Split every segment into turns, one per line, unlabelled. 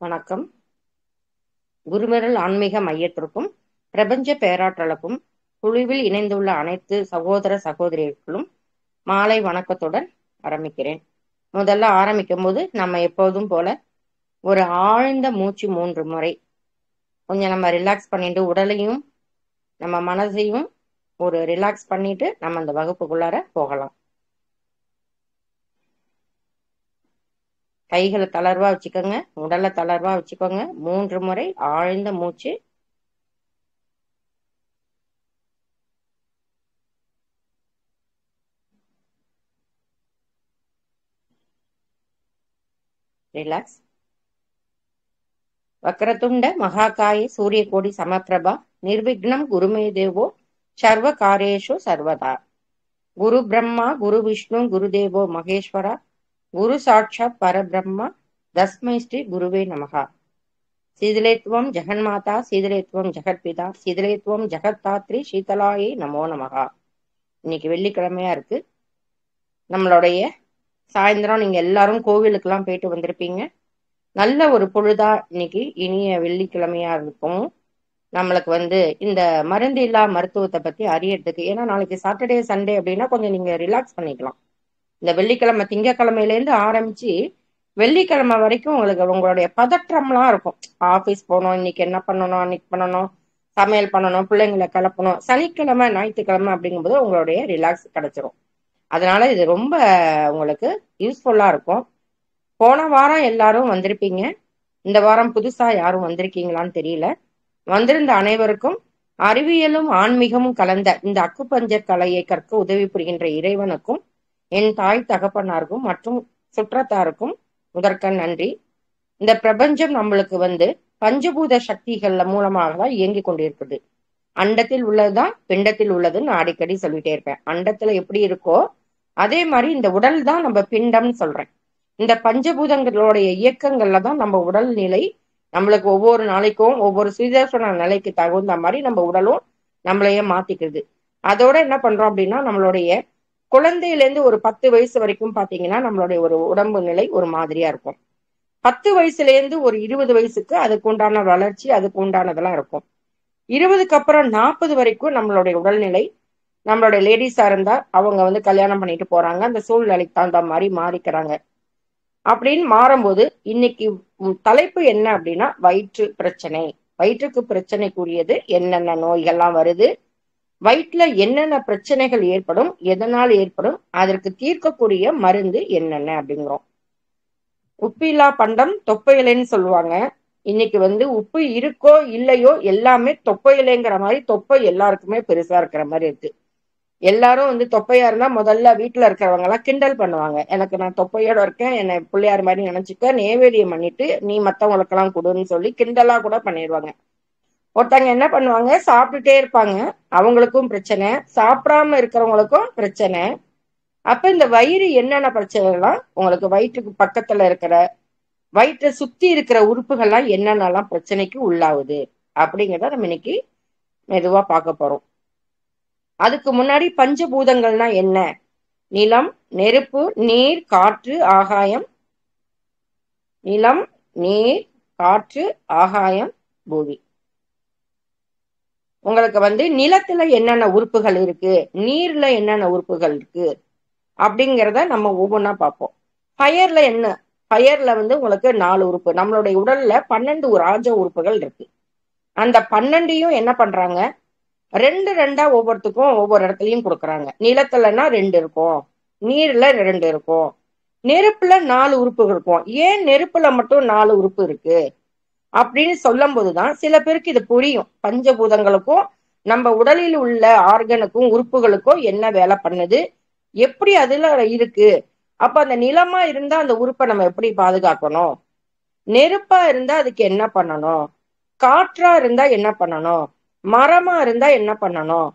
வணக்கம். குருமிரல் ஆன்மீக மையத்திற்கும் பிரபஞ்ச பேராற்றலுக்கும் குழுவில் இணைந்துள்ள அனைத்து சகோதர சகோதரிகளும் மாலை வணக்கத்துடன் ஆரம்பிக்கிறேன். முதல்ல ஆரம்பிக்கும் போது நம்ம எப்போதும் போல ஒரு ஆழ்ந்த மூச்சு 3 முறை கொஞ்சம் நம்ம ரிலாக்ஸ் பண்ணிட்டு உடலையும் நம்ம மனதையும் ஒரு ரிலாக்ஸ் பண்ணிட்டு நம்ம அந்த வகுப்புக்குள்ளார போகலாம். கைகளை தளர்வா வச்சுக்கோங்க, உடலை தளர்வா வச்சுக்கோங்க. 3 முறை ஆழ்ந்த மூச்சு. ரிலாக்ஸ். வக்ரதுண்ட மகாகாய சூரியகோடி சமப்பிரபா நிர்விக்னம் குருமே தேவோ சர்வ காரேஷு சர்வதா. குரு பிரம்மா குரு விஷ்ணு குரு தேவோ மகேஸ்வரா குரு சாட்சாத் பரபிரம்மா தஸ்மை ஸ்ரீ குருவே நமகா. சீதலேத்வம் ஜெகன்மாதா சீதலேத்வம் ஜெகத்பிதா சீதலேத்வம் ஜெகத்தாத்ரி சீதலாயை நமோ நமகா. இன்னைக்கு வெள்ளிக்கிழமையா இருக்கு. நம்மளுடைய சாயந்தரம் நீங்க எல்லாரும் கோவிலுக்கெல்லாம் போயிட்டு வந்திருப்பீங்க. நல்ல ஒரு பொழுதா இன்னைக்கு இனிய வெள்ளிக்கிழமையா இருக்கும். நம்மளுக்கு இந்த மருந்து இல்லா மருத்துவத்தை பத்தி அறியறதுக்கு, ஏன்னா நாளைக்கு சாட்டர்டே சண்டே அப்படின்னா கொஞ்சம் நீங்க ரிலாக்ஸ் பண்ணிக்கலாம். இந்த வெள்ளிக்கிழமை திங்கக்கிழமையில இருந்து ஆரம்பிச்சு வெள்ளிக்கிழமை வரைக்கும் உங்களுக்கு உங்களுடைய பதற்றம்லாம் இருக்கும். ஆபீஸ் போகணும், இன்னைக்கு என்ன பண்ணணும், அன்னைக்கு பண்ணணும், சமையல் பண்ணணும், பிள்ளைங்களை கிளப்பணும். சனிக்கிழமை ஞாயிற்றுக்கிழமை அப்படிங்கும்போது உங்களுடைய ரிலாக்ஸ் கிடைச்சிரும். அதனால இது ரொம்ப உங்களுக்கு யூஸ்ஃபுல்லா இருக்கும். போன வாரம் எல்லாரும் வந்திருப்பீங்க. இந்த வாரம் புதுசா யாரும் வந்திருக்கீங்களான்னு தெரியல. வந்திருந்த அனைவருக்கும் அறிவியலும் ஆன்மீகமும் கலந்த இந்த அக்குபஞ்சர் கலையை கற்க உதவி புரிகின்ற இறைவனுக்கும் என் தாய் தகப்பனாருக்கும் மற்றும் சுற்றத்தாருக்கும் முதற்கண் நன்றி. இந்த பிரபஞ்சம் நம்மளுக்கு பஞ்சபூத சக்திகள்ல மூலமாக தான் இயங்கி கொண்டிருக்குது. அண்டத்தில் உள்ளதுதான் பிண்டத்தில் உள்ளதுன்னு அடிக்கடி சொல்லிட்டே இருப்பேன். அண்டத்துல எப்படி இருக்கோ அதே மாதிரி இந்த உடல் தான் நம்ம பிண்டம்னு சொல்றேன். இந்த பஞ்சபூதங்களுடைய இயக்கங்கள்ல தான் நம்ம உடல் நிலை நம்மளுக்கு ஒவ்வொரு நாளைக்கும் ஒவ்வொரு சுதர்சன நிலைக்கு தகுந்த மாதிரி நம்ம உடலும் நம்மளையே மாத்திக்கிறது. அதோட என்ன பண்றோம் அப்படின்னா, நம்மளுடைய குழந்தையிலேருந்து ஒரு 10 வயசு வரைக்கும் பாத்தீங்கன்னா நம்மளுடைய ஒரு உடம்பு நிலை ஒரு மாதிரியா இருக்கும். 10 வயசுல இருந்து ஒரு 20 வயசுக்கு அதுக்கு உண்டான வளர்ச்சி அதுக்கு உண்டானதெல்லாம் இருக்கும். 20க்கு அப்புறம் 40 வரைக்கும் நம்மளுடைய உடல்நிலை, நம்மளுடைய லேடிஸா இருந்தா அவங்க கல்யாணம் பண்ணிட்டு போறாங்க, அந்த சூழ்நிலைக்கு தகுந்த மாதிரி மாறிக்கிறாங்க. அப்படின்னு மாறும்போது இன்னைக்கு தலைப்பு என்ன அப்படின்னா, வயிற்று பிரச்சனை. வயிற்றுக்கு பிரச்சனைக்குரியது என்னென்ன நோய்கள்லாம் வருது, வயிற்றுல என்னென்ன பிரச்சனைகள் ஏற்படும், எதனால் ஏற்படும், அதற்கு தீர்க்கக்கூடிய மருந்து என்னென்ன அப்படிங்கிறோம். உப்பில்லா பண்டம் தொப்பையிலைன்னு சொல்லுவாங்க. இன்னைக்கு உப்பு இருக்கோ இல்லையோ எல்லாமே தொப்பையிலைங்கிற மாதிரி தொப்பை எல்லாருக்குமே பெருசா இருக்கிற மாதிரி இருக்கு. எல்லாரும் தொப்பையா இருந்தா முதல்ல வீட்டுல இருக்கிறவங்க எல்லாம் கிண்டல் பண்ணுவாங்க. எனக்கு நான் தொப்பையோட இருக்கேன், என்னை பிள்ளையார் மாதிரி நினைச்சுக்க, நேவேதியம் பண்ணிட்டு நீ மத்தவங்களுக்கு எல்லாம் கொடுன்னு சொல்லி கிண்டலா கூட பண்ணிடுவாங்க. ஒருத்தங்க என்ன பண்ணுவாங்க, சாப்பிட்டுட்டே இருப்பாங்க, அவங்களுக்கும் பிரச்சனை, சாப்பிடாம இருக்கிறவங்களுக்கும் பிரச்சனை. அப்ப இந்த வயிறு என்னென்ன பிரச்சனைலாம் உங்களுக்கு வயிற்றுக்கு பக்கத்துல இருக்கிற வயிற்றை சுத்தி இருக்கிற உறுப்புகள்லாம் என்னென்னலாம் பிரச்சனைக்கு உள்ளாகுது அப்படிங்கிறத நம்ம இன்னைக்கு மெதுவா பார்க்க போறோம். அதுக்கு முன்னாடி பஞ்சபூதங்கள்னா என்ன? நிலம், நெருப்பு, நீர், காற்று, ஆகாயம். நிலம், நீர், காற்று, ஆகாயம், பூமி. உங்களுக்கு நிலத்துல என்னென்ன உறுப்புகள் இருக்கு, நீர்ல என்னென்ன உறுப்புகள் இருக்கு அப்படிங்கிறத நம்ம ஒவ்வொன்றா பார்ப்போம். ஃபயர்ல என்ன? ஃபயர்ல உங்களுக்கு 4 உறுப்பு. நம்மளுடைய உடல்ல 12 ராஜ உறுப்புகள் இருக்கு. அந்த 12ஐயும் என்ன பண்றாங்க, 2 ஒவ்வொருத்துக்கும் ஒவ்வொரு இடத்துலயும் கொடுக்குறாங்க. நிலத்துலன்னா 2 இருக்கும், நீர்ல 2 இருக்கும், நெருப்புல 4 உறுப்புகள் இருக்கும். ஏன் நெருப்புல மட்டும் 4 உறுப்பு இருக்கு அப்படின்னு சொல்லும் போதுதான் சில பேருக்கு இது புரியும். பஞ்சபூதங்களுக்கும் நம்ம உடலில் உள்ள ஆர்கனுக்கும் உறுப்புகளுக்கும் என்ன வேலை பண்ணுது, எப்படி அதுல இருக்கு. அப்ப அந்த நிலமா இருந்தா அந்த உறுப்பை நம்ம எப்படி பாதுகாக்கணும், நெருப்பா இருந்தா அதுக்கு என்ன பண்ணணும், காற்றா இருந்தா என்ன பண்ணணும், மரமா இருந்தா என்ன பண்ணணும்,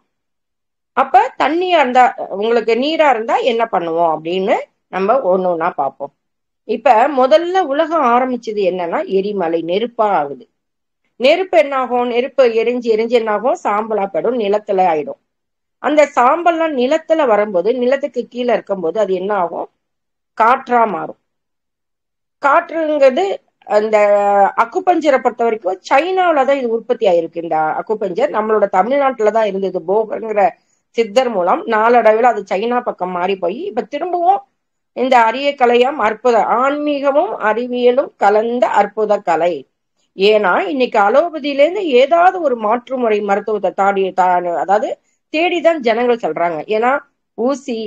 அப்ப தண்ணியா இருந்தா உங்களுக்கு நீரா இருந்தா என்ன பண்ணுவோம் அப்படின்னு நம்ம ஒண்ணு பார்ப்போம். இப்ப முதல்ல உலகம் ஆரம்பிச்சது என்னன்னா எரிமலை, நெருப்பா ஆகுது. நெருப்பு என்ன ஆகும், நெருப்பு எரிஞ்சு எரிஞ்சு என்ன ஆகும், சாம்பலா போயிடும், நிலத்துல ஆயிடும். அந்த சாம்பல்லாம் நிலத்துல வரும்போது, நிலத்துக்கு கீழே இருக்கும்போது அது என்ன ஆகும், காற்றா மாறும். காற்றுங்கிறது அந்த அக்குபஞ்சரை பொறுத்த வரைக்கும் சைனாவிலதான் இது உற்பத்தி ஆயிருக்கு. இந்த அக்குபஞ்சர் நம்மளோட தமிழ்நாட்டுலதான் இருந்தது. போகங்கிற சித்தர் மூலம் நாளடைவில் அது சைனா பக்கம் மாறி போய் இப்ப திரும்பவும் இந்த அரிய கலையாம் அற்புத ஆன்மீகமும் அறிவியலும் கலந்த அற்புத கலை. ஏன்னா இன்னைக்கு அலோபதியிலேருந்து ஏதாவது ஒரு மாற்று முறை மருத்துவத்தை அதாவது தேடிதான் ஜனங்கள் சொல்றாங்க. ஏன்னா ஊசி,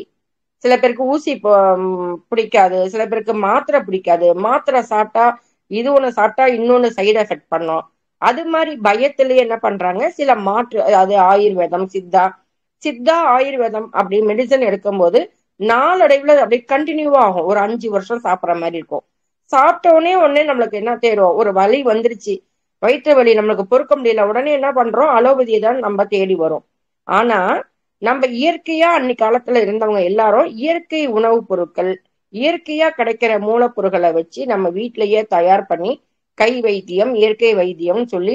சில பேருக்கு ஊசி பிடிக்காது, சில பேருக்கு மாத்திரை பிடிக்காது, மாத்திரை சாப்பிட்டா இது ஒண்ணு சாப்பிட்டா இன்னொன்னு சைடு எஃபெக்ட் பண்ணும். அது மாதிரி பயத்திலேயே என்ன பண்றாங்க, சில மாற்று, அது ஆயுர்வேதம், சித்தா ஆயுர்வேதம் அப்படி மெடிசன் எடுக்கும்போது நாளடைவுல அப்படியே கண்டினியூவா ஆகும். ஒரு 5 வருஷம் சாப்பிட்ற மாதிரி இருக்கும். சாப்பிட்ட உடனே நம்மளுக்கு என்ன தேடும், ஒரு வலி வந்துருச்சு, வயிற்று வலி நம்மளுக்கு பொறுக்க முடியல, உடனே என்ன பண்றோம், அலோபதியை தான் நம்ம தேடி வரும். ஆனா நம்ம இயற்கையா அன்னைக்கு காலத்துல இருந்தவங்க எல்லாரும் இயற்கை உணவுப் பொருட்கள், இயற்கையா கிடைக்கிற மூலப்பொருட்களை வச்சு நம்ம வீட்டிலேயே தயார் பண்ணி கை வைத்தியம், இயற்கை வைத்தியம் சொல்லி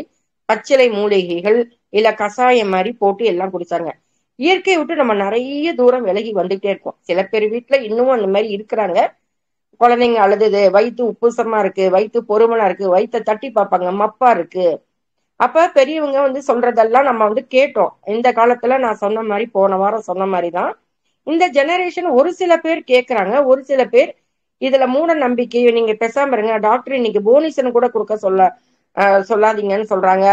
பச்சிலை மூலிகைகள் இல்ல கஷாயம் மாதிரி போட்டு எல்லாம் குடிச்சாங்க. இயற்கையை விட்டு நம்ம நிறைய தூரம் விலகி வந்துட்டே இருக்கோம். சில பேர் வீட்டுல இன்னமும் அந்த மாதிரி இருக்கிறாங்க. குழந்தைங்க அழுதுது, வயிற்று உப்புசமா இருக்கு, வயிற்று பொறுமலா இருக்கு, வயிற்ற தட்டி பார்ப்பாங்க, மப்பா இருக்கு. அப்ப பெரியவங்க சொல்றதெல்லாம் நம்ம கேட்டோம். இந்த காலத்துல நான் சொன்ன மாதிரி, போன வாரம் சொன்ன மாதிரிதான் இந்த ஜெனரேஷன் ஒரு சில பேர் கேட்கறாங்க. ஒரு சில பேர் இதுல மூட நம்பிக்கை, நீங்க பேசாம இருங்க, டாக்டர் இன்னைக்கு போனிசன் கூட கொடுக்க சொல்லாதீங்கன்னு சொல்றாங்க,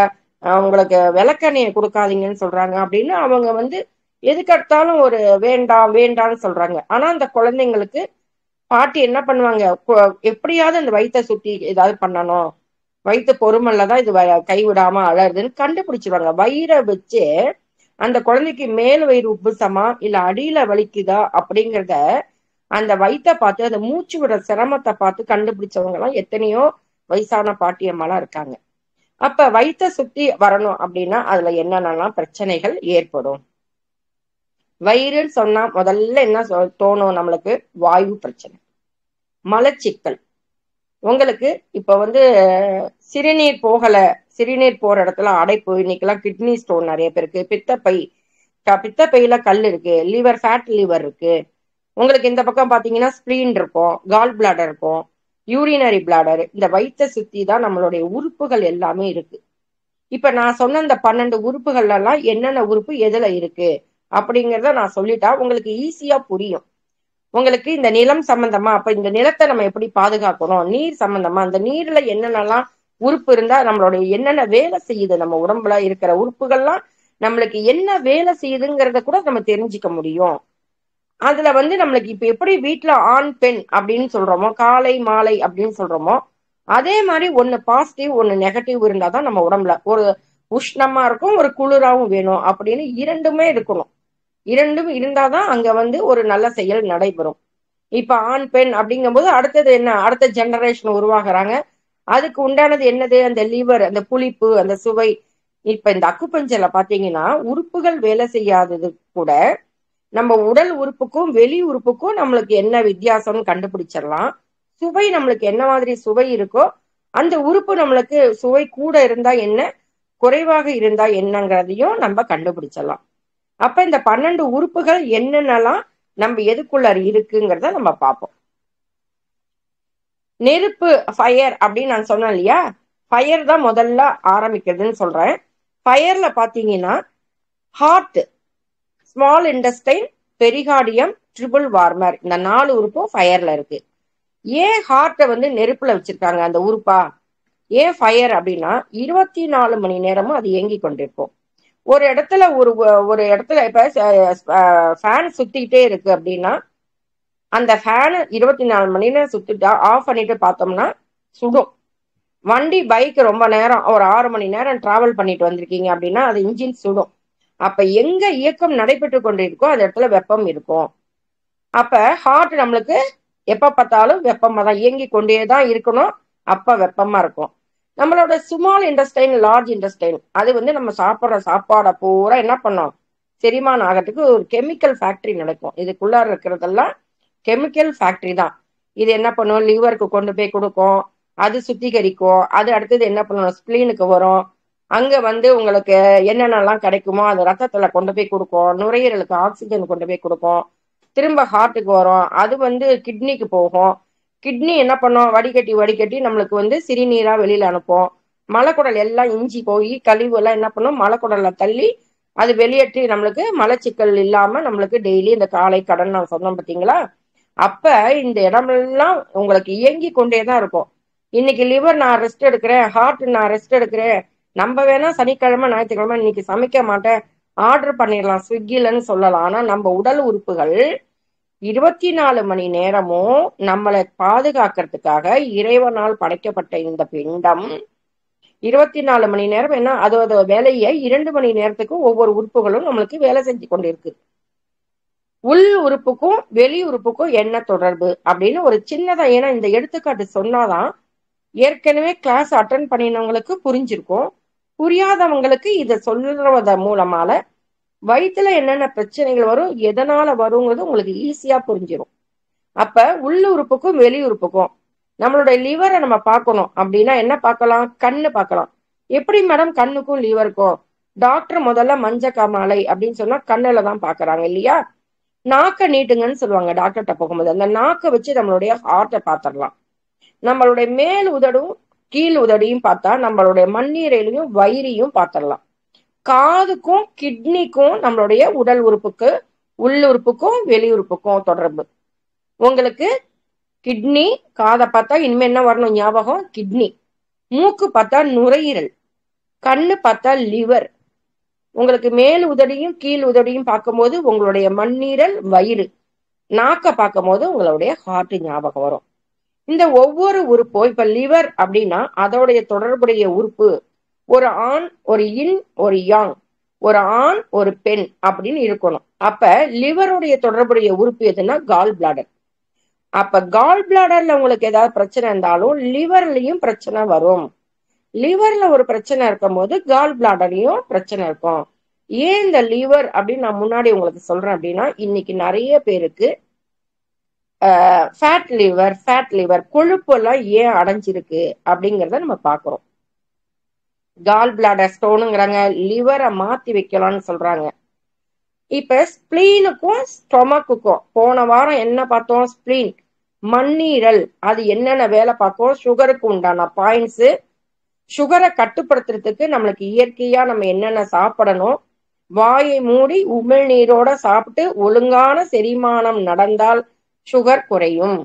உங்களுக்கு விளக்கெண்ணையை கொடுக்காதீங்கன்னு சொல்றாங்க அப்படின்னு அவங்க எதுக்கெடுத்தாலும் ஒரு வேண்டாம் வேண்டாம்னு சொல்றாங்க. ஆனா அந்த குழந்தைங்களுக்கு பாட்டி என்ன பண்ணுவாங்க, எப்படியாவது அந்த வயிற்றை சுத்தி ஏதாவது பண்ணணும், வயிற்று பொறுமல்லதான் இது கைவிடாம அழகுதுன்னு கண்டுபிடிச்சிருவாங்க. வயிறை வச்சு அந்த குழந்தைக்கு மேல் வயிறு உப்புசமா இல்ல அடியில வலிக்குதா அப்படிங்கிறத அந்த வயிற்றை பார்த்து, அந்த மூச்சு விட சிரமத்தை பார்த்து கண்டுபிடிச்சவங்க எல்லாம் எத்தனையோ வயசான பாட்டியம்மாலாம் இருக்காங்க. அப்ப வயிற்றை சுத்தி வரணும் அப்படின்னா அதுல என்னென்னலாம் பிரச்சனைகள் ஏற்படும். வயிறுன்னு சொன்னா முதல்ல என்ன தோணும் நம்மளுக்கு, வாயு பிரச்சனை, மலச்சிக்கல். உங்களுக்கு இப்ப சிறுநீர் போகல, சிறுநீர் போற இடத்துல அடைப்பு, இன்னைக்கெல்லாம் கிட்னி ஸ்டோன் நிறைய பேருக்கு, பித்தப்பையில கல் இருக்கு, லிவர் ஃபேட் லிவர் இருக்கு. உங்களுக்கு இந்த பக்கம் பாத்தீங்கன்னா ஸ்பிளீன் இருக்கும், கால் பிளாடர் இருக்கும், யூரினரி பிளாடர். இந்த வயிற்றை சுத்தி தான் நம்மளுடைய உறுப்புகள் எல்லாமே இருக்கு. இப்ப நான் சொன்ன இந்த 12 உறுப்புகள் எல்லாம் என்னென்ன உறுப்பு எதுல இருக்கு அப்படிங்கிறத நான் சொல்லிட்டா உங்களுக்கு ஈஸியா புரியும். உங்களுக்கு இந்த நிலம் சம்பந்தமா, அப்ப இந்த நிலத்தை நம்ம எப்படி பாதுகாக்கணும், நீர் சம்பந்தமா, அந்த நீர்ல என்னென்னலாம் உறுப்பு இருந்தா நம்மளுடைய என்னென்ன வேலை செய்யுது, நம்ம உடம்புல இருக்கிற உறுப்புகள்லாம் நம்மளுக்கு என்ன வேலை செய்யுதுங்கிறத கூட நம்ம தெரிஞ்சுக்க முடியும். அதுல நம்மளுக்கு இப்ப எப்படி வீட்டுல ஆண் பெண் அப்படின்னு சொல்றோமோ, காலை மாலை அப்படின்னு சொல்றோமோ, அதே மாதிரி ஒண்ணு பாசிட்டிவ் ஒண்ணு நெகட்டிவ் இருந்தாதான் நம்ம உடம்புல ஒரு உஷ்ணமா இருக்கும், ஒரு குளிராவும் வேணும் அப்படின்னு இரண்டுமே இருக்கணும். இரண்டும் இருந்தாதான் அங்க ஒரு நல்ல செயல் நடைபெறும். இப்ப ஆண் பெண் அப்படிங்கும் போது அடுத்தது என்ன, அடுத்த ஜெனரேஷன் உருவாகுறாங்க. அதுக்கு உண்டானது என்னது, அந்த லிவர், அந்த புளிப்பு, அந்த சுவை. இப்ப இந்த அக்குபஞ்சர்ல பாத்தீங்கன்னா உறுப்புகள் வேலை செய்யாதது கூட நம்ம உடல் உறுப்புக்கும் வெளி உறுப்புக்கும் நம்மளுக்கு என்ன வித்தியாசம்னு கண்டுபிடிச்சிடலாம். சுவை நம்மளுக்கு என்ன மாதிரி சுவை இருக்கோ அந்த உறுப்பு நம்மளுக்கு சுவை கூட இருந்தா என்ன, குறைவாக இருந்தா என்னங்கிறதையும் நம்ம கண்டுபிடிச்சிடலாம். அப்ப இந்த 12 உறுப்புகள் என்னென்னலாம் நம்ம எதுக்குள்ள இருக்குங்கிறத நம்ம பார்ப்போம். நெருப்பு, ஃபயர் அப்படின்னு நான் சொன்னேன் இல்லையா, ஃபயர் தான் முதல்ல ஆரம்பிக்கிறதுன்னு சொல்றேன். ஃபயர்ல பாத்தீங்கன்னா heart, small intestine, pericardium, triple warmer, இந்த 4 உறுப்பும் ஃபயர்ல இருக்கு. ஏன் ஹார்ட்டை நெருப்புல வச்சிருக்காங்க அந்த உறுப்பா, ஏன் ஃபயர் அப்படின்னா 24 மணி நேரமும் அது இயங்கி கொண்டிருக்கும். ஒரு இடத்துல ஒரு இடத்துல இப்ப ஃபேன் சுத்திக்கிட்டே இருக்கு அப்படின்னா அந்த ஃபேனு 24 மணி நேரம் சுத்திட்டா ஆஃப் பண்ணிட்டு பார்த்தோம்னா சுடும். வண்டி, பைக் ரொம்ப நேரம் ஒரு 6 மணி நேரம் டிராவல் பண்ணிட்டு வந்திருக்கீங்க அப்படின்னா அது இன்ஜின் சுடும். அப்ப எங்க இயக்கம் நடைபெற்று கொண்டிருக்கோ அந்த இடத்துல வெப்பம் இருக்கும். அப்ப ஹார்ட் நம்மளுக்கு எப்ப பார்த்தாலும் வெப்பமா தான் இயங்கி கொண்டேதான் இருக்கணும், அப்ப வெப்பமா இருக்கும். நம்மளோட ஸ்மால் இன்டெஸ்டைன், லார்ஜ் இன்டெஸ்டைன், அது நம்ம சாப்பிட்ற சாப்பாடை பூரா என்ன பண்ணோம், செரிமானம் ஆகிறதுக்கு ஒரு கெமிக்கல் ஃபேக்டரி நடக்கும். இதுக்குள்ளார இருக்கிறதெல்லாம் கெமிக்கல் ஃபேக்டரி தான். இது என்ன பண்ணும், லிவருக்கு கொண்டு போய் கொடுக்கும், அது சுத்திகரிக்கும். அது அடுத்தது என்ன பண்ணணும், ஸ்பிளீனுக்கு வரும். அங்க உங்களுக்கு என்னென்னலாம் கிடைக்குமோ அது ரத்தத்துல கொண்டு போய் கொடுக்கும், நுரையீரலுக்கு ஆக்சிஜன் கொண்டு போய் கொடுக்கும், திரும்ப ஹார்ட்டுக்கு வரும், அது கிட்னிக்கு போகும், கிட்னி என்ன பண்ணோம், வடிகட்டி வடிகட்டி நம்மளுக்கு சிறுநீரா வெளியில அனுப்போம். மலைக்குடல் எல்லாம் இஞ்சி போய் கழிவு எல்லாம் என்ன பண்ணும், மலைக்குடல்ல தள்ளி அது வெளியேற்றி நம்மளுக்கு மலச்சிக்கல் இல்லாம நம்மளுக்கு டெய்லி இந்த காலை கடன் நான் சொன்னோம் பார்த்தீங்களா. அப்ப இந்த இடமெல்லாம் உங்களுக்கு இயங்கி கொண்டேதான் இருக்கும். இன்னைக்கு லிவர் நான் ரெஸ்ட் எடுக்கிறேன், ஹார்ட் நான் ரெஸ்ட் எடுக்கிறேன், நம்ம வேணா சனிக்கிழமை ஞாயிற்றுக்கிழமை இன்னைக்கு சமைக்க மாட்டேன், ஆர்டர் பண்ணிடலாம் ஸ்விக்கிலன்னு சொல்லலாம். ஆனா நம்ம உடல் உறுப்புகள் 24 மணி நேரமும் நம்மளை பாதுகாக்கிறதுக்காக இறைவனால் படைக்கப்பட்ட இந்த பிண்டம் 24 மணி நேரம் என்ன அதோட வேலையை 2 மணி நேரத்துக்கு ஒவ்வொரு உறுப்புகளும் நம்மளுக்கு வேலை செஞ்சு கொண்டிருக்கு. உள் உறுப்புக்கும் வெளி உறுப்புக்கும் என்ன தொடர்பு அப்படின்னு ஒரு சின்னதா, ஏன்னா இந்த எடுத்துக்காட்டு சொன்னாதான் ஏற்கனவே கிளாஸ் அட்டன் பண்ணினவங்களுக்கு புரிஞ்சிருக்கும். புரியாதவங்களுக்கு இதை சொல்றத மூலமால வயிற்றுல என்னென்ன பிரச்சனைகள் வரும், எதனால வருங்கிறது உங்களுக்கு ஈஸியா புரிஞ்சிடும். அப்ப உள்ள உறுப்புக்கும் வெளி உறுப்புக்கும் நம்மளுடைய லிவரை நம்ம பார்க்கணும் அப்படின்னா என்ன பார்க்கலாம், கண்ணு பார்க்கலாம். எப்படி மேடம் கண்ணுக்கும் லிவருக்கும்? டாக்டர் முதல்ல மஞ்ச காமாலை அப்படின்னு சொன்னா கண்ணுல தான் பாக்குறாங்க இல்லையா. நாக்க நீட்டுங்கன்னு சொல்லுவாங்க டாக்டர்கிட்ட போகும்போது. அந்த நாக்கை வச்சு நம்மளுடைய ஹார்ட்டை பார்த்துடலாம். நம்மளுடைய மேல் உதடும் கீழ் உதடியும் பார்த்தா நம்மளுடைய மண்ணீரையிலையும் வயிறையும் பார்த்துடலாம். காதுக்கும் கிட்னிக்கும் நம்மளுடைய உடல் உறுப்புக்கு உள்ளுறுப்புக்கும் வெளி உறுப்புக்கும் தொடர்பு. உங்களுக்கு கிட்னி, காதை பார்த்தா இனிமே என்ன வரணும் ஞாபகம், கிட்னி. மூக்கு பார்த்தா நுரையீரல், கண்ணு பார்த்தா லிவர். உங்களுக்கு மேல் உதடியும் கீழ் உதடியும் பார்க்கும்போது உங்களுடைய மண்ணீரல் வயிறு, நாக்க பார்க்கும் போது உங்களுடைய ஹார்ட் ஞாபகம் வரும். இந்த ஒவ்வொரு உறுப்போ இப்ப லிவர் அப்படின்னா அதோடைய தொடர்புடைய உறுப்பு ஒரு ஆண் ஒரு இன் ஒரு யாங், ஒரு ஆண் ஒரு பெண் அப்படின்னு இருக்கணும். அப்ப லிவருடைய தொடர்புடைய உறுப்பு எதுன்னா கால் பிளாடர். அப்ப கால் பிளாடர்ல உங்களுக்கு ஏதாவது பிரச்சனை இருந்தாலும் லிவர்லயும் பிரச்சனை வரும். லிவர்ல ஒரு பிரச்சனை இருக்கும் போது கால் பிளாடர்லயும் பிரச்சனை இருக்கும். ஏன் இந்த லிவர் அப்படின்னு நான் முன்னாடி உங்களுக்கு சொல்றேன் அப்படின்னா, இன்னைக்கு நிறைய பேருக்கு ஃபேட் லிவர் கொழுப்பு எல்லாம் ஏன் அடைஞ்சிருக்கு அப்படிங்கிறத நம்ம பாக்குறோம். கால் பிளாடர் ஸ்டோனுங்கிறாங்க, லிவரை மாத்தி வைக்கலாம்னு சொல்றாங்க. இப்ப ஸ்பிளீனுக்கும் ஸ்டொமக்குக்கும் போன வாரம் என்ன பார்த்தோம், ஸ்பிளீன் மண்ணீரல், அது என்னென்ன வேலை பார்க்கும், சுகருக்கு உண்டான பாயிண்ட்ஸ், சுகரை கட்டுப்படுத்துறதுக்கு நம்மளுக்கு இயற்கையா நம்ம என்னென்ன சாப்பிடணும், வாயை மூடி உமிழ்நீரோட சாப்பிட்டு ஒழுங்கான செரிமானம் நடந்தால் சுகர் குறையும்.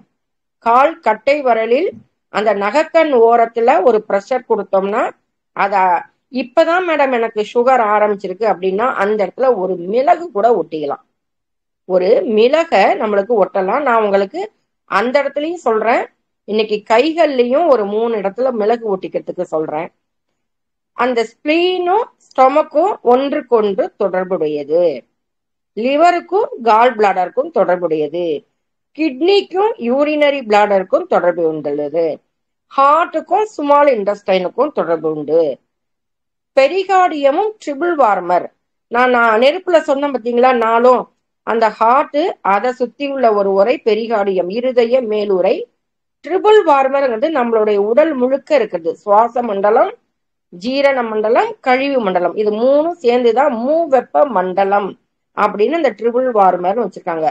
கால் கட்டை விரலில் அந்த நகக்கண் ஓரத்துல ஒரு ப்ரெஷர் கொடுத்தோம்னா அத இப்பதான் மேடம் எனக்கு சுகர் ஆரம்பிச்சிருக்கு அப்படின்னா அந்த இடத்துல ஒரு மிளகு கூட ஒட்டிக்கலாம். ஒரு மிளகை நம்மளுக்கு ஒட்டலாம். நான் உங்களுக்கு அந்த இடத்துலயும் சொல்றேன், இன்னைக்கு கைகள்லயும் ஒரு 3 இடத்துல மிளகு ஒட்டிக்கிறதுக்கு சொல்றேன். அந்த ஸ்பிளீனும் ஸ்டொமக்கும் ஒன்றுக்கொன்று தொடர்புடையது. லிவருக்கும் கால் பிளாடருக்கும் தொடர்புடையது. கிட்னிக்கும் யூரினரி பிளாடருக்கும் தொடர்பு உள்ளது. ஹார்ட்டுக்கும் ஸ்மால் இன்டெஸ்டைனுக்கும் தொடர்பு உண்டு. பெரிகார்டியமும் ட்ரிபிள் வார்மர், நான் நெருப்புல சொன்னேன் பார்த்தீங்களா நாளும், அந்த ஹார்ட் அதை சுத்தி உள்ள ஒரு உரை பெரிகார்டியம், இருதய மேலுரை. ட்ரிபிள் வார்மர்ங்கிறது நம்மளுடைய உடல் முழுக்க இருக்குது. சுவாச மண்டலம், ஜீரண மண்டலம், கழிவு மண்டலம், இது 3 சேர்ந்துதான் மூவெப்ப மண்டலம் அப்படின்னு அந்த ட்ரிபிள் வார்மர் வச்சிருக்காங்க.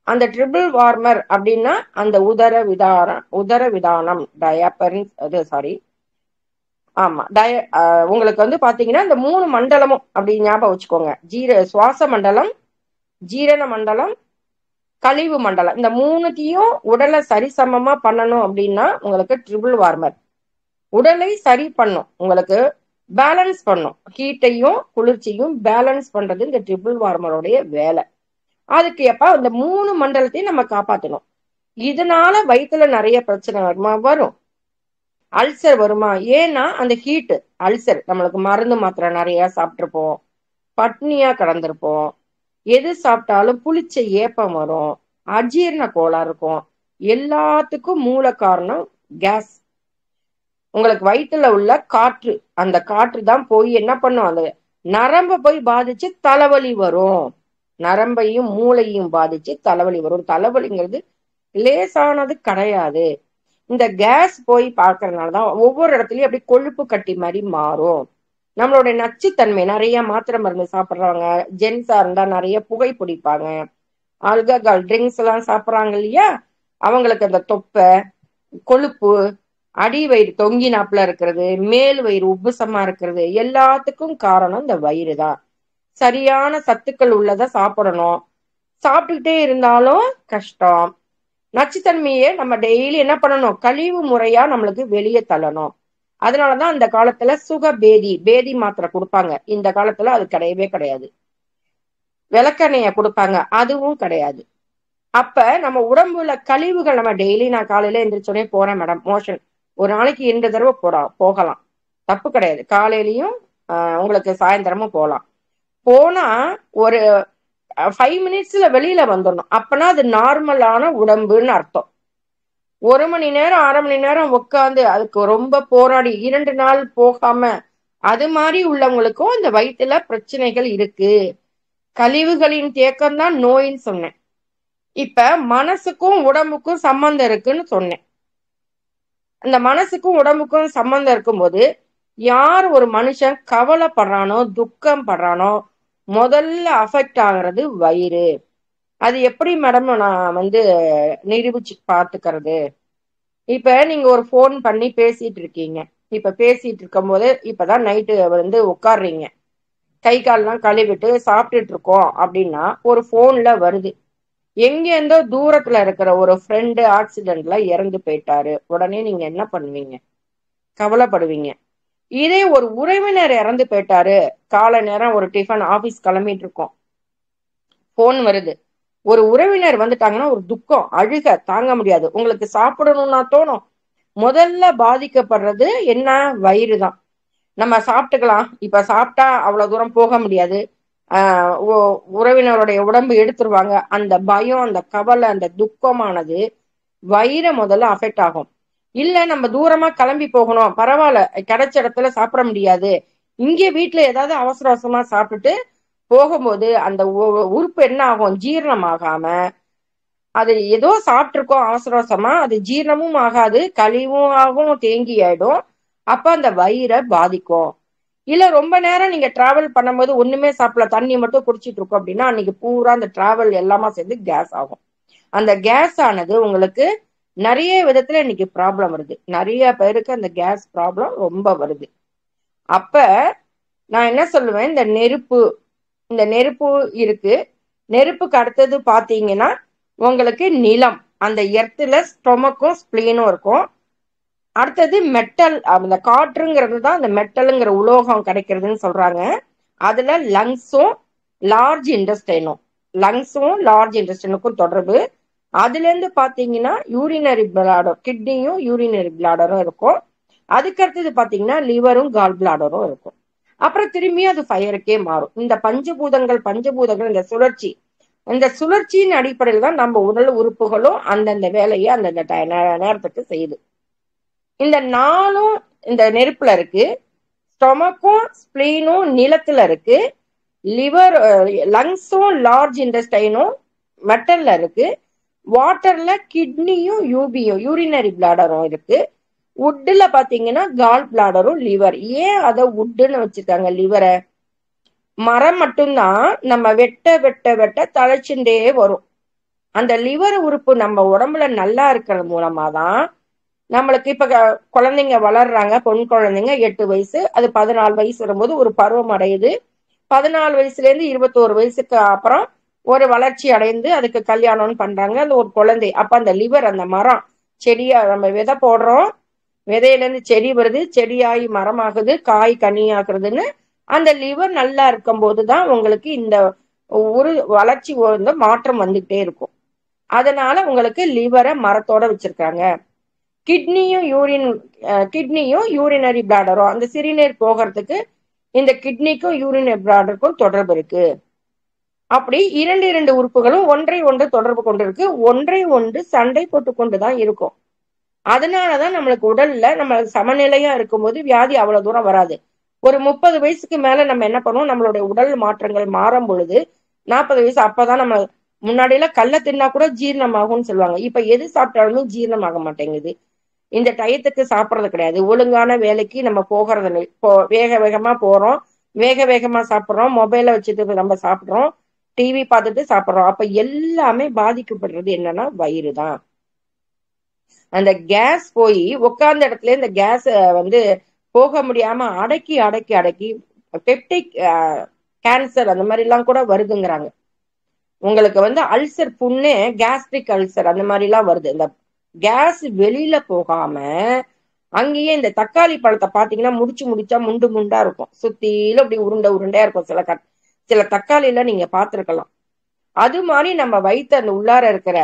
அந்த ட்ரிபிள் வார்மர் அப்படின்னா அந்த உதர விதானம் டயப்பரின் அது சாரி ஆமா உங்களுக்கு பாத்தீங்கன்னா இந்த 3 மண்டலமும் அப்படி ஞாபகம் வச்சுக்கோங்க. சுவாச மண்டலம், ஜீரண மண்டலம், கழிவு மண்டலம், இந்த 3த்தையும் உடலை சரிசமமா பண்ணணும் அப்படின்னா உங்களுக்கு ட்ரிபிள் வார்மர் உடலை சரி பண்ணும், உங்களுக்கு பேலன்ஸ் பண்ணும். ஹீட்டையும் குளிர்ச்சியும் பேலன்ஸ் பண்றது இந்த ட்ரிபிள் வார்மருடைய வேலை. அதுக்கு எப்ப இந்த 3 மண்டலத்தையும் நம்ம காப்பாற்றணும். இதனால வயிற்றுல நிறைய பிரச்சனை வருமா, வரும். அல்சர் வருமா, ஏன்னா அந்த ஹீட் அல்சர். நம்மளுக்கு மருந்து மாத்திரை நிறைய சாப்பிட்டுருப்போம், பட்னியா கடந்திருப்போம், எது சாப்பிட்டாலும் புளிச்ச ஏப்பம் வரும், அஜீரண கோளாறு இருக்கும். எல்லாத்துக்கும் மூல காரணம் கேஸ். உங்களுக்கு வயிற்றுல உள்ள காற்று, அந்த காற்று தான் போய் என்ன பண்ணும், அந்த நரம்பை போய் பாதிச்சு தலைவலி வரும். நரம்பையும் மூளையும் பாதிச்சு தலைவலி வரும். தலைவலிங்கிறது லேசானது கிடையாது. இந்த கேஸ் போய் பார்க்கறதுனாலதான் ஒவ்வொரு இடத்துலயும் அப்படி கொழுப்பு கட்டி மாதிரி மாறும். நம்மளுடைய நச்சுத்தன்மை, நிறைய மாத்திரை மருந்து சாப்பிடுறாங்க, ஜென்ஸா இருந்தா நிறைய புகை பிடிப்பாங்க, ஆல்கஹால் ட்ரிங்க்ஸ் எல்லாம் சாப்பிட்றாங்க இல்லையா, அவங்களுக்கு அந்த தொப்பை, கொழுப்பு, அடி வயிறு தொங்கி நாப்புல இருக்கிறது, மேல் வயிறு உப்புசமா இருக்கிறது, எல்லாத்துக்கும் காரணம் இந்த வயிறு தான். சரியான சத்துக்கள் உள்ளதை சாப்பிடணும். சாப்பிட்டுக்கிட்டே இருந்தாலும் கஷ்டம். நச்சுத்தன்மையை நம்ம டெய்லி என்ன பண்ணணும்? கழிவு முறையா நம்மளுக்கு வெளியே தள்ளணும். அதனாலதான் அந்த காலத்துல பேதி மாத்திரை கொடுப்பாங்க. இந்த காலத்துல அது கிடையவே கிடையாது. விளக்கெண்ணெய கொடுப்பாங்க, அதுவும் கிடையாது. அப்ப நம்ம உடம்புல கழிவுகள் நம்ம டெய்லி, நான் காலையில எந்திரிச்சோடனே போறேன் மேடம் மோஷன், ஒரு நாளைக்கு 2 தடவை போகலாம், தப்பு கிடையாது. காலையிலயும் உங்களுக்கு சாயந்தரமும் போகலாம். போனா ஒரு 5 மினிட்ஸ்ல வெளியில வந்துடணும். அப்பனா அது நார்மலான உடம்புன்னு அர்த்தம். 1 மணி நேரம் 1/2 மணி நேரம் உட்காந்து அதுக்கு ரொம்ப போராடி 2 நாள் போகாம அது மாதிரி உள்ளவங்களுக்கும் இந்த வயிற்றுல பிரச்சனைகள் இருக்கு. கழிவுகளின் தேக்கம் தான் நோயின்னு சொன்னேன். இப்ப மனசுக்கும் உடம்புக்கும் சம்பந்தம் இருக்குன்னு சொன்னேன். இந்த மனசுக்கும் உடம்புக்கும் சம்பந்தம் இருக்கும்போது யார் ஒரு மனுஷன் கவலைப்படுறானோ துக்கம் படுறானோ முதல்ல அஃபெக்ட் ஆகுறது வயிறு. அது எப்படி மேடம் நான் நிரூபிச்சு பார்த்துக்கிறது? இப்ப நீங்க ஒரு போன் பண்ணி பேசிட்டு இருக்கீங்க. இப்ப பேசிட்டு இருக்கும் போது இப்பதான் நைட்டு உட்காடுறீங்க, கை கால்லாம் கழுவிட்டு சாப்பிட்டுட்டு இருக்கோம் அப்படின்னா ஒரு போன்ல வருது, எங்க இருந்தோ தூரத்துல இருக்கிற ஒரு ஃப்ரெண்டு ஆக்சிடென்ட்ல இறந்து போயிட்டாரு. உடனே நீங்க என்ன பண்ணுவீங்க? கவலைப்படுவீங்க. இதே ஒரு உறவினர் இறந்து போயிட்டாரு, காலை நேரம் ஒரு டிஃபன் ஆபீஸ் கிளம்பிட்டு இருக்கோம், போன் வருது, ஒரு உறவினர் வந்துட்டாங்கன்னா ஒரு துக்கம், அழுக தாங்க முடியாது, உங்களுக்கு சாப்பிடணும்னா தோணும். முதல்ல பாதிக்கப்படுறது என்ன? வயிறு தான். நம்ம சாப்பிட்டுக்கலாம், இப்ப சாப்பிட்டா அவ்வளவு தூரம் போக முடியாது, உறவினருடைய உடம்பு எடுத்துருவாங்க, அந்த பயம், அந்த கவலை, அந்த துக்கமானது வயிறை முதல்ல அஃபெக்ட் ஆகும். இல்ல நம்ம தூரமா கிளம்பி போகணும், பரவாயில்ல கிடைச்ச இடத்துல சாப்பிட முடியாது, இங்கே வீட்டுல ஏதாவது அவசர அவசரமா சாப்பிட்டுட்டு போகும்போது அந்த உறுப்பு என்ன ஆகும்? ஜீரணம் ஆகாம, அது ஏதோ சாப்பிட்டுருக்கோம் அவசர அவசரமா, அது ஜீரணமும் ஆகாது, கழிவும் ஆகும், தேங்கி ஆயிடும். அப்ப அந்த வயிறை பாதிக்கும். இல்ல ரொம்ப நேரம் நீங்க டிராவல் பண்ணும்போது ஒண்ணுமே சாப்பிடல, தண்ணி மட்டும் குடிச்சிட்டு இருக்கோம் அப்படின்னா அன்னைக்கு பூரா அந்த டிராவல் எல்லாமா சேர்ந்து கேஸ் ஆகும். அந்த கேஸ் ஆனது உங்களுக்கு நிறைய விதத்துல இன்னைக்கு ப்ராப்ளம் வருது. நிறைய பேருக்கு அந்த கேஸ் ப்ராப்ளம் ரொம்ப வருது. அப்ப நான் என்ன சொல்லுவேன், இந்த நெருப்பு இருக்கு. நெருப்புக்கு அடுத்தது பாத்தீங்கன்னா உங்களுக்கு நிலம், அந்த எர்த்துல ஸ்டொமக்கும் ஸ்பிளீனும் இருக்கும். அடுத்தது மெட்டல், அந்த காற்றுங்கிறது தான் அந்த மெட்டலுங்கிற உலோகம் கிடைக்கிறதுன்னு சொல்றாங்க. அதுல லங்ஸும் லார்ஜ் இன்டெஸ்டைனுக்கும் தொடர்பு. அதுல இருந்து பாத்தீங்கன்னா யூரினரி பிளாடர், கிட்னியும் யூரினரி பிளாடரும் இருக்கும். அதுக்கு அடுத்தது பாத்தீங்கன்னா லிவரும் கால் பிளாடரும் இருக்கும். அப்புறம் திரும்பி அது ஃபயருக்கே மாறும். இந்த பஞ்சபூதங்கள் இந்த சுழற்சியின் அடிப்படையில் தான் நம்ம உடல் உறுப்புகளும் அந்தந்த வேலையை அந்தந்த நேரத்துக்கு செய்யுது. இந்த 4ம் இந்த நெருப்புல இருக்கு. ஸ்டொமக்கும் ஸ்பிளீனும் நிலத்துல இருக்கு. லங்ஸும் லார்ஜ் இன்டெஸ்டைனும் மெட்டல்ல இருக்கு. வாட்டர்ல கிட்னியும் யூரினரி பிளாடரும் இருக்கு. உட்ல பாத்தீங்கன்னா கால் பிளாடரும் லிவர். ஏன் அதை உட்டுன்னு வச்சிருக்காங்க லிவரை? மரம் மட்டும்தான் நம்ம வெட்ட தழைச்சுட்டே வரும். அந்த லிவர் உறுப்பு நம்ம உடம்புல நல்லா இருக்கிறது மூலமாதான் நம்மளுக்கு இப்ப குழந்தைங்க வளர்றாங்க, பொன் குழந்தைங்க 8 வயசு, அது 14 வயசு வரும்போது ஒரு பருவம் அடையுது. 14 வயசுல இருந்து 21 வயசுக்கு அப்புறம் ஒரு வளர்ச்சி அடைந்து அதுக்கு கல்யாணம்னு பண்றாங்க. அந்த ஒரு குழந்தை, அப்ப அந்த லிவர், அந்த மரம், செடியா நம்ம விதை போடுறோம், விதையில இருந்து செடி வருது, செடியாகி மரமாகுது, காய் கனி ஆகுறதுன்னு அந்த லிவர் நல்லா இருக்கும் போதுதான் உங்களுக்கு இந்த ஒரு வளர்ச்சி மாற்றம் வந்துகிட்டே இருக்கும். அதனால உங்களுக்கு லிவரை மரத்தோட வச்சிருக்காங்க. கிட்னியும் யூரினரி பிளாடரும், அந்த சிறுநீர் போகிறதுக்கு இந்த கிட்னிக்கும் யூரினரி பிளாடருக்கும் தொடர்பு இருக்கு. அப்படி 2 உறுப்புகளும் ஒன்றை ஒன்று தொடர்பு கொண்டிருக்கு, ஒன்றை ஒன்று சண்டை போட்டு கொண்டுதான் இருக்கும். அதனாலதான் நம்மளுக்கு உடல்ல நம்ம சமநிலையா இருக்கும்போது வியாதி அவ்வளவு தூரம் வராது. ஒரு 30 வயசுக்கு மேல நம்ம என்ன பண்ணுவோம், நம்மளுடைய உடல் மாற்றங்கள் மாறும் பொழுது 40 வயசு, அப்பதான் நம்ம முன்னாடியில கல்ல தின்னா கூட ஜீரணமாகும்னு சொல்லுவாங்க. இப்ப எது சாப்பிட்டாலுமே ஜீரணமாக மாட்டேங்குது. இந்த டயத்துக்கு சாப்பிட்றது கிடையாது, ஒழுங்கான வேலைக்கு நம்ம போகிறது இல்லை. வேக வேகமா போறோம், வேக வேகமா சாப்பிட்றோம், மொபைலை வச்சுட்டு நம்ம சாப்பிட்றோம், டிவி பார்த்துட்டு சாப்பிட்றோம். அப்ப எல்லாமே பாதிக்கப்படுறது என்னன்னா வயிறு தான். அந்த கேஸ் போய் உட்கார்ந்த இடத்துல இந்த கேஸ் வந்து போக முடியாம அடக்கி அடக்கி அடக்கி பெப்டிக் கேன்சர் அந்த மாதிரி எல்லாம் கூட வருதுங்கிறாங்க. உங்களுக்கு வந்து அல்சர் புண்ணு, கேஸ்ட்ரிக் அல்சர் அந்த மாதிரி எல்லாம் வருது. இந்த கேஸ் வெளியில போகாம அங்கேயே இந்த தக்காளி பழத்தை பாத்தீங்கன்னா முடிச்சு முடிச்சா முண்டு முண்டா இருக்கும், சுத்தியில அப்படி உருண்டை உருண்டையா இருக்கும். சில தக்காளில நீங்க பார்த்திருக்கலாம். அது மாதிரி நம்ம வயிற்று அந்த உள்ளார இருக்கிற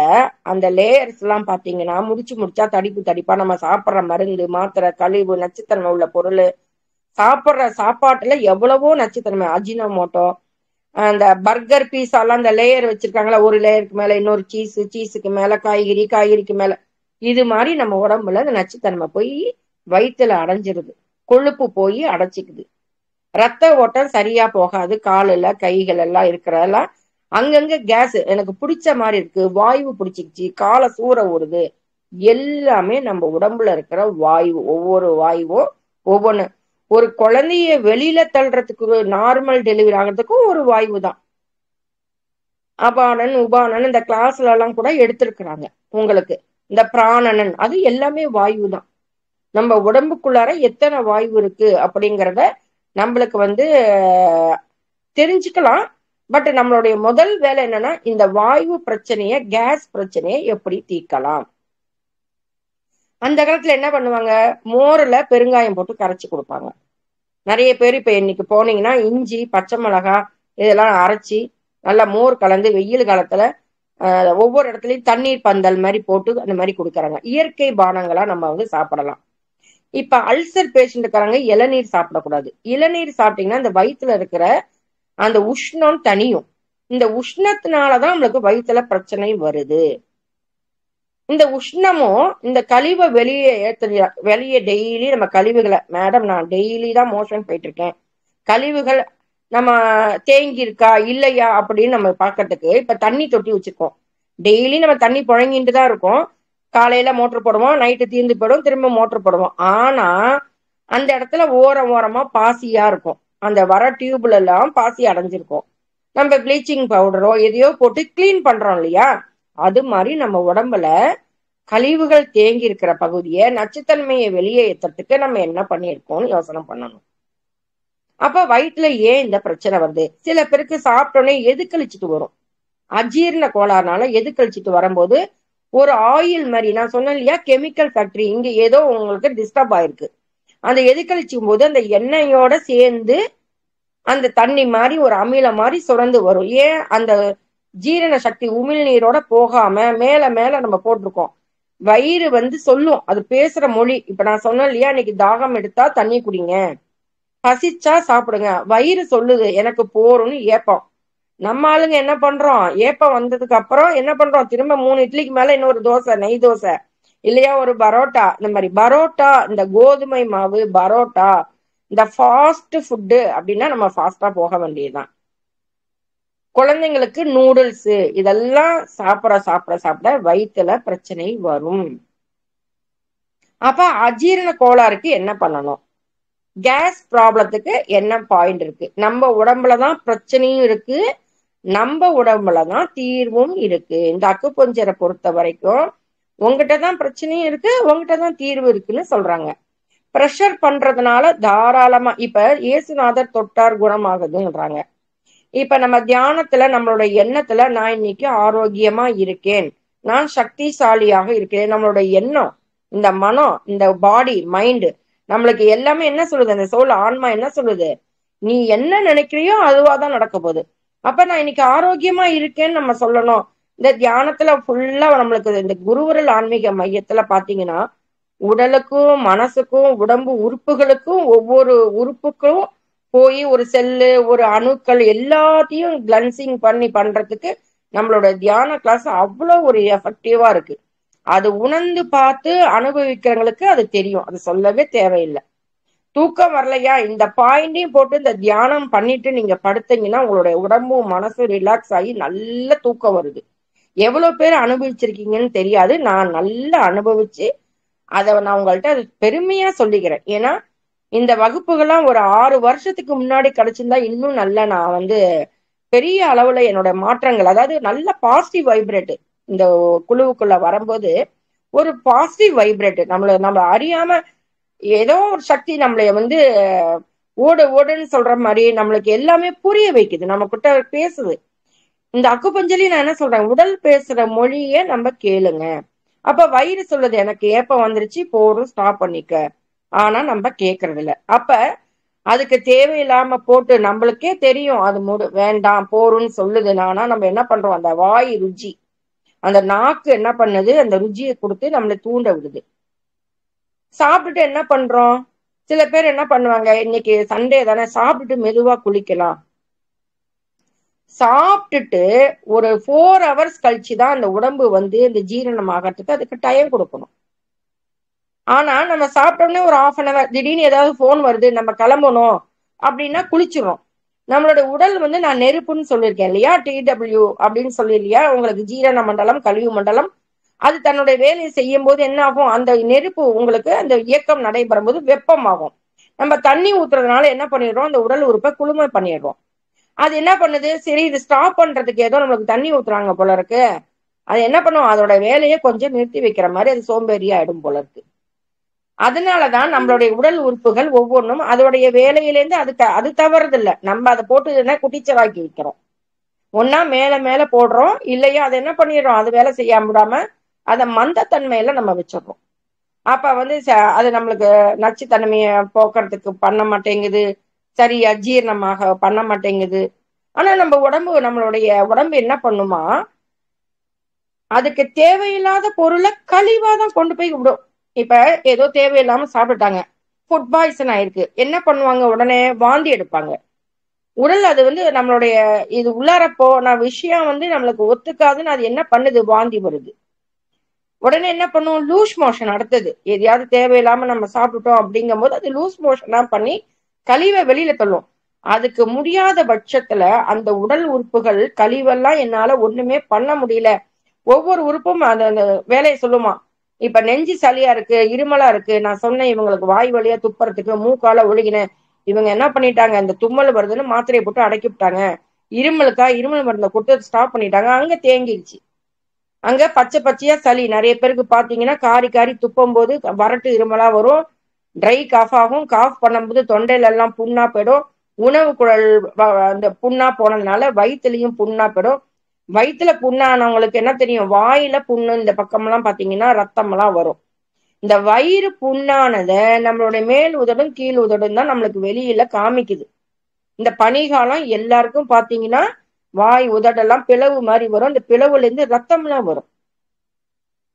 அந்த லேயர்ஸ் எல்லாம் பாத்தீங்கன்னா முடிச்சு முடிச்சா தடிப்பு தடிப்பா, நம்ம சாப்பிட்ற மருந்து மாத்திரை கழிவு நச்சுத்தன்மை உள்ள பொருள், சாப்பிட்ற சாப்பாட்டுல எவ்வளவோ நச்சுத்தன்மை, அஜினோமோட்டோ, அந்த பர்கர் பீஸாலாம் அந்த லேயர் வச்சிருக்காங்களா, ஒரு லேயருக்கு மேல இன்னொரு சீஸுக்கு மேல காய்கறி, காய்கறிக்கு மேல, இது மாதிரி நம்ம உடம்புல அந்த நச்சுத்தன்மை போய் வயிற்றுல அடைஞ்சிருது, கொழுப்பு போய் அடைச்சிக்குது, ரத்த ஓட்டம் சரியா போகாது, காலில் கைகள் எல்லாம் இருக்கிறதெல்லாம் அங்கங்க கேஸ், எனக்கு பிடிச்ச மாதிரி இருக்கு, வாயு பிடிச்சிக்கிச்சு, காலை சூற ஓடுது, எல்லாமே நம்ம உடம்புல இருக்கிற வாயு. ஒவ்வொரு வாயுவும் ஒவ்வொன்னு. ஒரு குழந்தைய வெளியில தள்ளுறதுக்கு, நார்மல் டெலிவரி ஆகிறதுக்கும் ஒரு வாயு தான். அபானன் உபானன் இந்த கிளாஸ்ல எல்லாம் கூட எடுத்திருக்கிறாங்க உங்களுக்கு. இந்த பிராணனன் அது எல்லாமே வாயு தான். நம்ம உடம்புக்குள்ளார எத்தனை வாயு இருக்கு அப்படிங்கிறத நம்மளுக்கு வந்து தெரிஞ்சுக்கலாம். பட் நம்மளுடைய முதல் வேலை என்னன்னா, இந்த வாயு பிரச்சனைய, கேஸ் பிரச்சனையை எப்படி தீர்க்கலாம். அந்த காலத்துல என்ன பண்ணுவாங்க, மோர்ல பெருங்காயம் போட்டு கரைச்சி கொடுப்பாங்க. நிறைய பேர் இப்ப இன்னைக்கு போனீங்கன்னா இஞ்சி பச்சை மிளகா இதெல்லாம் அரைச்சி நல்லா மோர் கலந்து வெயில் காலத்துல ஒவ்வொரு இடத்துலயும் தண்ணீர் பந்தல் மாதிரி போட்டு அந்த மாதிரி கொடுக்குறாங்க. இயற்கை பானங்களா நம்ம வந்து சாப்பிடலாம். இப்ப அல்சர் பேஷண்ட் இருக்காங்க, இளநீர் சாப்பிடக்கூடாது. இளநீர் சாப்பிட்டீங்கன்னா இந்த வயிற்றுல இருக்கிற அந்த உஷ்ணம் தனியும். இந்த உஷ்ணத்தினாலதான் நம்மளுக்கு வயிற்றுல பிரச்சனை வருது. இந்த உஷ்ணமும் இந்த கழிவை வெளியே டெய்லி நம்ம கழிவுகளை, மேடம் நான் டெய்லி தான் மோஷன் போயிட்டு இருக்கேன், கழிவுகள் நம்ம தேங்கி இருக்கா இல்லையா அப்படின்னு நம்ம பார்க்கறதுக்கு இப்ப தண்ணி தொட்டி வச்சிருக்கோம். டெய்லி நம்ம தண்ணி புழங்கிட்டு தான் இருக்கோம். காலையில மோட்டர் போடுவோம், நைட்டு தீர்ந்து போயிடும், திரும்ப மோட்டர் போடுவோம். ஆனா அந்த இடத்துல ஓரமா பாசியா இருக்கும், அந்த வர டியூப்ல எல்லாம் பாசி அடைஞ்சிருக்கும். நம்ம ப்ளீச்சிங் பவுடரோ எதையோ போட்டு கிளீன் பண்றோம் இல்லையா, அது மாதிரி நம்ம உடம்புல கழிவுகள் தேங்கி இருக்கிற பகுதியை, நச்சுத்தன்மையை வெளியே ஏத்துறதுக்கு நம்ம என்ன பண்ணியிருக்கோம்னு யோசனை பண்ணணும். அப்ப வயிற்றுல ஏன் இந்த பிரச்சனை வருது? சில பேருக்கு சாப்பிட்டோன்னே எதுக்கழிச்சிட்டு வரும், அஜீரண கோளாறுனால எதுக்கழிச்சிட்டு வரும்போது ஒரு ஆயில் மாதிரி, நான் சொன்னேன் இல்லையா கெமிக்கல் ஃபேக்டரி, இங்க ஏதோ உங்களுக்கு டிஸ்டர்ப் ஆயிருக்கு. அந்த எதுக்கழிச்சும் போது அந்த எண்ணெயோட சேர்ந்து அந்த தண்ணி மாதிரி ஒரு அமிலம் மாதிரி சுரந்து வரும். ஏன் அந்த ஜீரண சக்தி உமிழ்நீரோட போகாம மேல மேல நம்ம போட்டிருக்கோம். வயிறு வந்து சொல்லும், அது பேசுற மொழி. இப்ப நான் சொன்னேன் இல்லையா, இன்னைக்கு தாகம் எடுத்தா தண்ணி குடிங்க, பசிச்சா சாப்பிடுங்க, வயிறு சொல்லுது எனக்கு போறோம்னு ஏப்பம். நம்ம ஆளுங்க என்ன பண்றோம், ஏப்பம் வந்ததுக்கு அப்புறம் என்ன பண்றோம், திரும்ப 3 இட்லிக்கு மேல இன்னொரு தோசை, நெய் தோசை இல்லையா ஒரு பரோட்டா. இந்த மாதிரி பரோட்டா, இந்த கோதுமை மாவு பரோட்டா, இந்த ஃபாஸ்ட் ஃபுட்டு அப்படின்னா நம்ம ஃபாஸ்டா போக வேண்டியதுதான். குழந்தைங்களுக்கு நூடுல்ஸ் இதெல்லாம் சாப்பிட சாப்பிட சாப்பிட வயிற்றுல பிரச்சனை வரும். அப்ப அஜீரண கோளாறுக்கு என்ன பண்ணணும், கேஸ் ப்ராப்ளத்துக்கு என்ன பாயிண்ட் இருக்கு, நம்ம உடம்புலதான் பிரச்சனையும் இருக்கு, நம்ம உடம்புலதான் தீர்வும் இருக்கு. இந்த அக்குபஞ்சரை பொறுத்த வரைக்கும் உங்ககிட்டதான் பிரச்சனையும் இருக்கு, உங்ககிட்டதான் தீர்வு இருக்குன்னு சொல்றாங்க. பிரஷர் பண்றதுனால தாராளமா, இப்ப இயேசுநாதர் தொட்டார் குணமாகுதுன்றாங்க. இப்ப நம்ம தியானத்துல நம்மளோட எண்ணத்துல நான் இன்னைக்கு ஆரோக்கியமா இருக்கேன், நான் சக்திசாலியாக இருக்கிறேன், நம்மளோட எண்ணம், இந்த மனம், இந்த பாடி மைண்டு நம்மளுக்கு எல்லாமே என்ன சொல்லுது, அந்த சோல் ஆன்மா என்ன சொல்லுது, நீ என்ன நினைக்கிறியோ அதுவாதான் நடக்க போகுது. அப்ப நான் இன்னைக்கு ஆரோக்கியமா இருக்கேன்னு நம்ம சொல்லணும். இந்த தியானத்துல ஃபுல்லா நம்மளுக்கு இந்த குருவரல் ஆன்மீக மையத்துல பாத்தீங்கன்னா உடலுக்கும் மனசுக்கும் உடம்பு உறுப்புகளுக்கும் ஒவ்வொரு உறுப்புக்கும் போய் ஒரு செல்லு ஒரு அணுக்கள் எல்லாத்தையும் கிளன்சிங் பண்ணி பண்றதுக்கு நம்மளோட தியான கிளாஸ் அவ்வளோ ஒரு எஃபெக்டிவா இருக்கு. அது உணர்ந்து பார்த்து அனுபவிக்கிறவங்களுக்கு அது தெரியும், அது சொல்லவே தேவையில்லை. தூக்கம் வரலையா, இந்த பாயிண்டையும் போட்டு இந்த தியானம் பண்ணிட்டு நீங்க படுத்தீங்கன்னா உங்களுடைய உடம்பும் மனசும் ரிலாக்ஸ் ஆகி நல்ல தூக்கம் வருது. எவ்வளவு பேர் அனுபவிச்சிருக்கீங்கன்னு தெரியாது, நான் நல்லா அனுபவிச்சு அதை நான் உங்கள்கிட்ட அது பெருமையா சொல்லிக்கிறேன். ஏன்னா இந்த வகுப்புகள்லாம் ஒரு 6 வருஷத்துக்கு முன்னாடி கிடைச்சிருந்தா இன்னும் நல்லா நான் வந்து பெரிய அளவுல என்னோட மாற்றங்கள், அதாவது நல்ல பாசிட்டிவ் வைப்ரேட் இந்த குழுவுக்குள்ள வரும்போது ஒரு பாசிட்டிவ் வைப்ரேட். நம்ம அறியாம ஏதோ ஒரு சக்தி நம்மளைய வந்து ஓடு ஓடுன்னு சொல்ற மாதிரி நம்மளுக்கு எல்லாமே புரிய வைக்குது, நம்ம கிட்ட பேசுது. இந்த அக்குப்பஞ்சலி நான் என்ன சொல்றேன், உடல் பேசுற மொழிய நம்ம கேளுங்க. அப்ப வயிறு சொல்லுது எனக்கு ஏப்பம் வந்துருச்சு, போரும், ஸ்டாப் பண்ணிக்க. ஆனா நம்ம கேக்குறது இல்ல. அப்ப அதுக்கு தேவையில்லாம போட்டு நம்மளுக்கே தெரியும் அது வேண்டாம் போரும்னு சொல்லுதுன்னா, ஆனா நம்ம என்ன பண்றோம், அந்த வாய் ருச்சி, அந்த நாக்கு என்ன பண்ணுது, அந்த ருச்சியை கொடுத்து நம்மளை தூண்ட விடுது. சாப்பிட்டுட்டு என்ன பண்றோம், சில பேர் என்ன பண்ணுவாங்க, இன்னைக்கு சண்டே தானே சாப்பிட்டுட்டு மெதுவா குளிக்கலாம். சாப்பிட்டுட்டு ஒரு 4 hours கழிச்சுதான் அந்த உடம்பு வந்து இந்த ஜீரணம் ஆகிறதுக்கு அதுக்கு டைம் கொடுக்கணும். ஆனா நம்ம சாப்பிட்டோம்னே ஒரு 1/2 hour திடீர்னு ஏதாவது போன் வருது, நம்ம கிளம்பணும் அப்படின்னா குளிச்சிடும். நம்மளோட உடல் வந்து, நான் நெருப்புன்னு சொல்லியிருக்கேன் இல்லையா, TW அப்படின்னு சொல்லி இல்லையா, உங்களுக்கு ஜீரண மண்டலம், கழிவு மண்டலம். அது தன்னுடைய வேலையை செய்யும் போது என்ன ஆகும், அந்த நெருப்பு உங்களுக்கு அந்த இயக்கம் நடைபெறும் போது வெப்பமாகும். நம்ம தண்ணி ஊத்துறதுனால என்ன பண்ணிடுறோம், அந்த உடல் உறுப்பை குளுமை பண்ணிடுறோம். அது என்ன பண்ணுது, சரி இது ஸ்டாப் பண்றதுக்கு ஏதோ நம்மளுக்கு தண்ணி ஊத்துறாங்க போல இருக்கு, அது என்ன பண்ணும், அதோட வேலையை கொஞ்சம் நிறுத்தி வைக்கிற மாதிரி அது சோம்பேறியா ஆயிடும் போல இருக்கு. அதனாலதான் நம்மளுடைய உடல் உறுப்புகள் ஒவ்வொன்றும் அதோடைய வேலையிலேருந்து அது தவறுது இல்ல, நம்ம அதை போட்டு குட்டிச்சலாக்கி வைக்கிறோம். ஒன்னா மேல மேல போடுறோம், இல்லையா அதை என்ன பண்ணிடுறோம், அது வேலை செய்யாம விடாம அதை மந்தத்தன்மையில நம்ம வச்சிடறோம். அப்ப வந்து அது நம்மளுக்கு நச்சுத்தன்மைய போக்குறதுக்கு பண்ண மாட்டேங்குது, சரி அஜீரணமாக பண்ண மாட்டேங்குது. ஆனா நம்மளுடைய உடம்பு என்ன பண்ணுமா, அதுக்கு தேவையில்லாத பொருளை கழிவாதான் கொண்டு போய் விடும். இப்ப ஏதோ தேவையில்லாம சாப்பிட்டுட்டாங்க, ஃபுட் பாய்சன் ஆயிருக்கு, என்ன பண்ணுவாங்க, உடனே வாந்தி எடுப்பாங்க. உடல் அது வந்து நம்மளுடைய இது உள்ளாரப்போ நான் விஷயம் வந்து நம்மளுக்கு ஒத்துக்காதுன்னு அது என்ன பண்ணுது, வாந்தி வருது. உடனே என்ன பண்ணும், லூஸ் மோஷன். அடுத்தது எதையாவது தேவையில்லாம நம்ம சாப்பிட்டுட்டோம் அப்படிங்கும் போது அது லூஸ் மோஷனா பண்ணி கழிவை வெளியில தள்ளும். அதுக்கு முடியாத பட்சத்துல அந்த உடல் உறுப்புகள் கழிவெல்லாம் என்னால ஒண்ணுமே பண்ண முடியல, ஒவ்வொரு உறுப்பும் அந்த வேலையை சொல்லுமா. இப்ப நெஞ்சு சளியா இருக்கு, இருமலா இருக்கு, நான் சொன்னேன் இவங்களுக்கு வாய் வழியா துப்புறதுக்கு மூக்கால ஒழுகினேன், இவங்க என்ன பண்ணிட்டாங்க, இந்த தும்மல் வருதுன்னு மாத்திரையை போட்டு அடக்கி விட்டாங்க, இருமல் மருந்தை கொடுத்து ஸ்டாப் பண்ணிட்டாங்க, அங்க தேங்கிடுச்சு. அங்க பச்சை பச்சையா சளி. நிறைய பேருக்கு பாத்தீங்கன்னா காரி காரி துப்பும் போது வறட்டு இருமலா வரும், ட்ரை காஃப் ஆகும், காஃப் பண்ணும்போது தொண்டையில எல்லாம் புண்ணா போயிடும், உணவு குழல் அந்த புண்ணா போனதுனால வயிற்றுலயும் புண்ணா போயிடும். வயிற்றுல புண்ணானவங்களுக்கு என்ன தெரியும், வாயில புண்ணு இந்த பக்கம்லாம் பாத்தீங்கன்னா ரத்தம் எல்லாம் வரும். இந்த வயிறு புண்ணானத நம்மளுடைய மேல் உதடும் கீழ் உதடும் தான் நம்மளுக்கு வெளியில காமிக்குது. இந்த பனிகாலம் எல்லாருக்கும் பாத்தீங்கன்னா வாய் உதடெல்லாம் பிளவு மாதிரி வரும், இந்த பிளவுல இருந்து ரத்தம் எல்லாம் வரும்.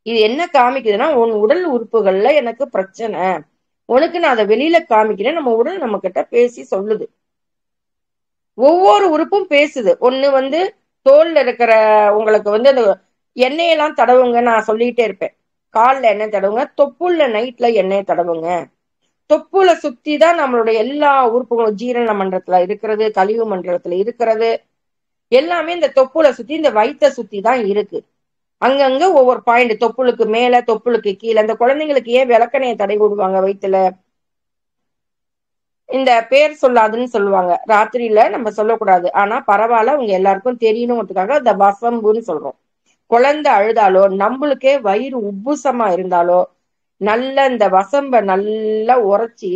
இது என்ன காமிக்குதுன்னா, உன் உடல் உறுப்புகள்ல எனக்கு பிரச்சனை, உனக்கு நான் அதை வெளியில காமிக்கிறேன். நம்ம உடல் நம்ம கிட்ட பேசி சொல்லுது. ஒவ்வொரு உறுப்பும் பேசுது. ஒண்ணு வந்து தோல்ல இருக்கிற உங்களுக்கு வந்து அந்த எண்ணெயெல்லாம் தடவுங்க, நான் சொல்லிட்டே இருப்பேன். கால்ல எண்ணெய் தடவுங்க, தொப்புள்ள நைட்ல எண்ணெய் தடவுங்க. தொப்புல சுத்தி தான் நம்மளுடைய எல்லா உறுப்புகளும் ஜீரண மண்டலத்துல இருக்கிறது, கழிவு மண்டலத்துல இருக்கிறது, எல்லாமே இந்த தொப்புல சுத்தி, இந்த வயிற்ற சுத்தி தான் இருக்கு. அங்கங்க ஒவ்வொரு பாயிண்ட், தொப்புளுக்கு மேல தொப்புளுக்கு கீழே. இந்த குழந்தைங்களுக்கு ஏன் விளக்கணையை தடை விடுவாங்க வயிற்றுல, இந்த பேர் சொல்லாதுன்னு சொல்லுவாங்க, ராத்திரியில நம்ம சொல்லக்கூடாது, ஆனா பரவாயில்ல உங்க எல்லாருக்கும் தெரியணுங்கிறதுக்காக இந்த வசம்புன்னு சொல்றோம். குழந்தை அழுதாலோ நம்மளுக்கே வயிறு உப்புசமா இருந்தாலோ நல்ல இந்த வசம்ப நல்லா உரைச்சி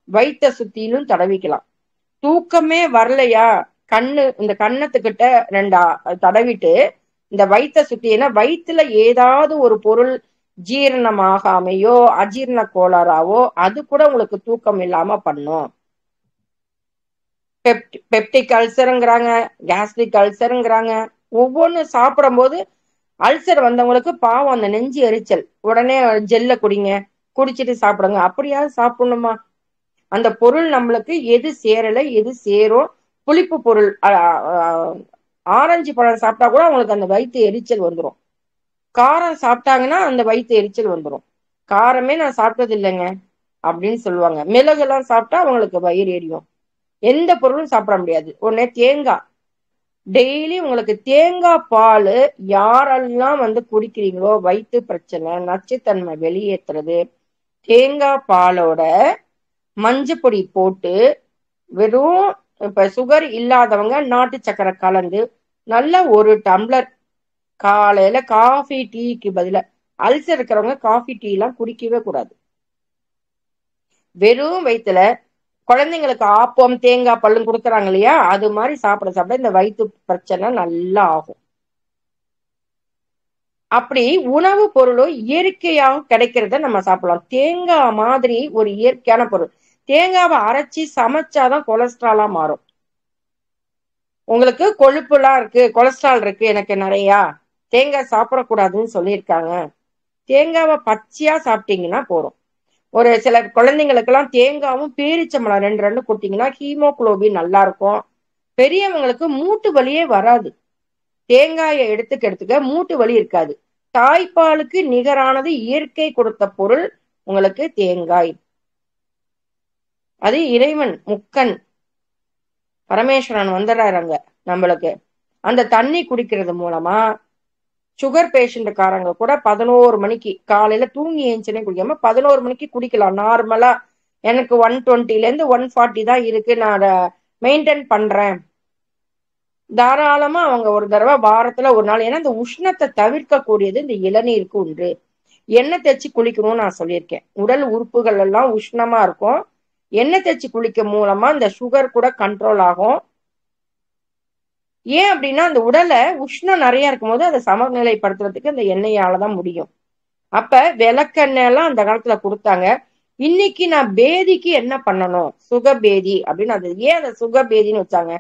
வயிற்ற சுத்திலும் தடவிக்கலாம். தூக்கமே வரலையா, இந்த கண்ணத்துக்கிட்ட 2 தடவிட்டு இந்த வயிற்ற சுத்தி, ஏன்னா வயிற்றுல ஏதாவது ஒரு பொருள் ஜீரணமாகாமையோ அஜீரண கோளாறாவோ அது கூட உங்களுக்கு தூக்கம் இல்லாம பண்ணும். பெப்டிக் அல்சருங்கிறாங்க, கேஸ்ட்ரிக் அல்சருங்கிறாங்க. ஒவ்வொன்னு சாப்பிடும் போது அல்சர் வந்தவங்களுக்கு பாவம் அந்த நெஞ்சு எரிச்சல், உடனே ஜெல்ல குடிங்க, குடிச்சிட்டு சாப்பிடுங்க. அப்படியாவது சாப்பிடணுமா? அந்த பொருள் நம்மளுக்கு எது சேரல, எது சேரும். புளிப்பு பொருள், ஆரஞ்சு பழம் சாப்பிட்டா கூட அவங்களுக்கு அந்த வயிற்று எரிச்சல் வந்துடும். காரம் சாப்பிட்டாங்கன்னா அந்த வயிற்று எரிச்சல் வந்துடும். காரமே நான் சாப்பிட்டது இல்லைங்க அப்படின்னு சொல்லுவாங்க. மிளகு எல்லாம் சாப்பிட்டா அவங்களுக்கு வயிறு எரியும். எந்த பொருளும் சாப்பிட முடியாது. உடனே தேங்காய், டெய்லி உங்களுக்கு தேங்காய் பால் யாரெல்லாம் வந்து குடிக்கிறீங்களோ வயிற்று பிரச்சனை, நச்சுத்தன்மை வெளியேற்றுறது, தேங்காய் பாலோட மஞ்சப்பொடி போட்டு, வெறும் இப்ப சுகர் இல்லாதவங்க நாட்டு சக்கரை கலந்து நல்ல 1 டம்ளர் காலையில காஃபி டீக்கு பதில அல்சர் இருக்கிறவங்க காஃபி டீ எல்லாம் குடிக்கவே கூடாது. வெறும் வயிற்றுல குழந்தைங்களுக்கு ஆப்பம் தேங்காய் பல்லும் கொடுக்குறாங்க இல்லையா, அது மாதிரி சாப்பிட சாப்பிட இந்த வயிற்று பிரச்சனை நல்லா ஆகும். அப்படி உணவு பொருளும் இயற்கையாகவும் கிடைக்கிறத நம்ம சாப்பிடலாம். தேங்காய் மாதிரி ஒரு இயற்கையான பொருள். தேங்காவை அரைச்சி சமைச்சாதான் கொலஸ்ட்ராலா மாறும். உங்களுக்கு கொழுப்புலாம் இருக்கு, கொலஸ்ட்ரால் இருக்கு எனக்கு நிறையா, தேங்காய் சாப்பிடக்கூடாதுன்னு சொல்லியிருக்காங்க. தேங்காவை பச்சையா சாப்பிட்டீங்கன்னா போறோம். ஒரு சில குழந்தைங்களுக்கெல்லாம் தேங்காவும் பேரிச்சம்பழம் 2 கொடுத்தீங்கன்னா ஹீமோகுளோபின் நல்லா இருக்கும். பெரியவங்களுக்கு மூட்டு வலியே வராது. தேங்காயை எடுத்துக்க மூட்டு வலி இருக்காது. தாய்ப்பாலுக்கு நிகரானது இயற்கை கொடுத்த பொருள் உங்களுக்கு தேங்காய். அது இறைவன் முக்கன் பரமேஸ்வரன் வந்துடுறாங்க நம்மளுக்கு. அந்த தண்ணி குடிக்கிறது மூலமா சுகர் பேஷண்ட்காரங்க கூட 11 மணிக்கு காலையில தூங்கி ஏஞ்சுனே குடிக்காம 11 மணிக்கு குடிக்கலாம். நார்மலா எனக்கு 120 140 தான் இருக்கு, நான் மெயின்டைன் பண்றேன், தாராளமா அவங்க ஒரு தடவை வாரத்துல ஒரு நாள். ஏன்னா இந்த உஷ்ணத்தை தவிர்க்க கூடியது இந்த இளநீருக்கு உண்டு. எண்ணெய் தேய்ச்சி குளிக்கணும்னு நான் சொல்லியிருக்கேன். உடல் உறுப்புகள் எல்லாம் உஷ்ணமா இருக்கும். எண்ணெய் தேய்ச்சி குளிக்க மூலமா இந்த சுகர் கூட கண்ட்ரோல் ஆகும். ஏன் அப்படின்னா அந்த உடலை உஷ்ணம் நிறைய இருக்கும் போது அதை சமநிலைப்படுத்துறதுக்கு அந்த எண்ணெயாலதான் முடியும். அப்ப விளக்கெண்ணெய் எல்லாம் அந்த காலத்துல கொடுத்தாங்க. இன்னைக்கு நான் பேதிக்கு என்ன பண்ணணும், சுகபேதி அப்படின்னு. அது ஏன் அந்த சுகபேதின்னு வச்சாங்க?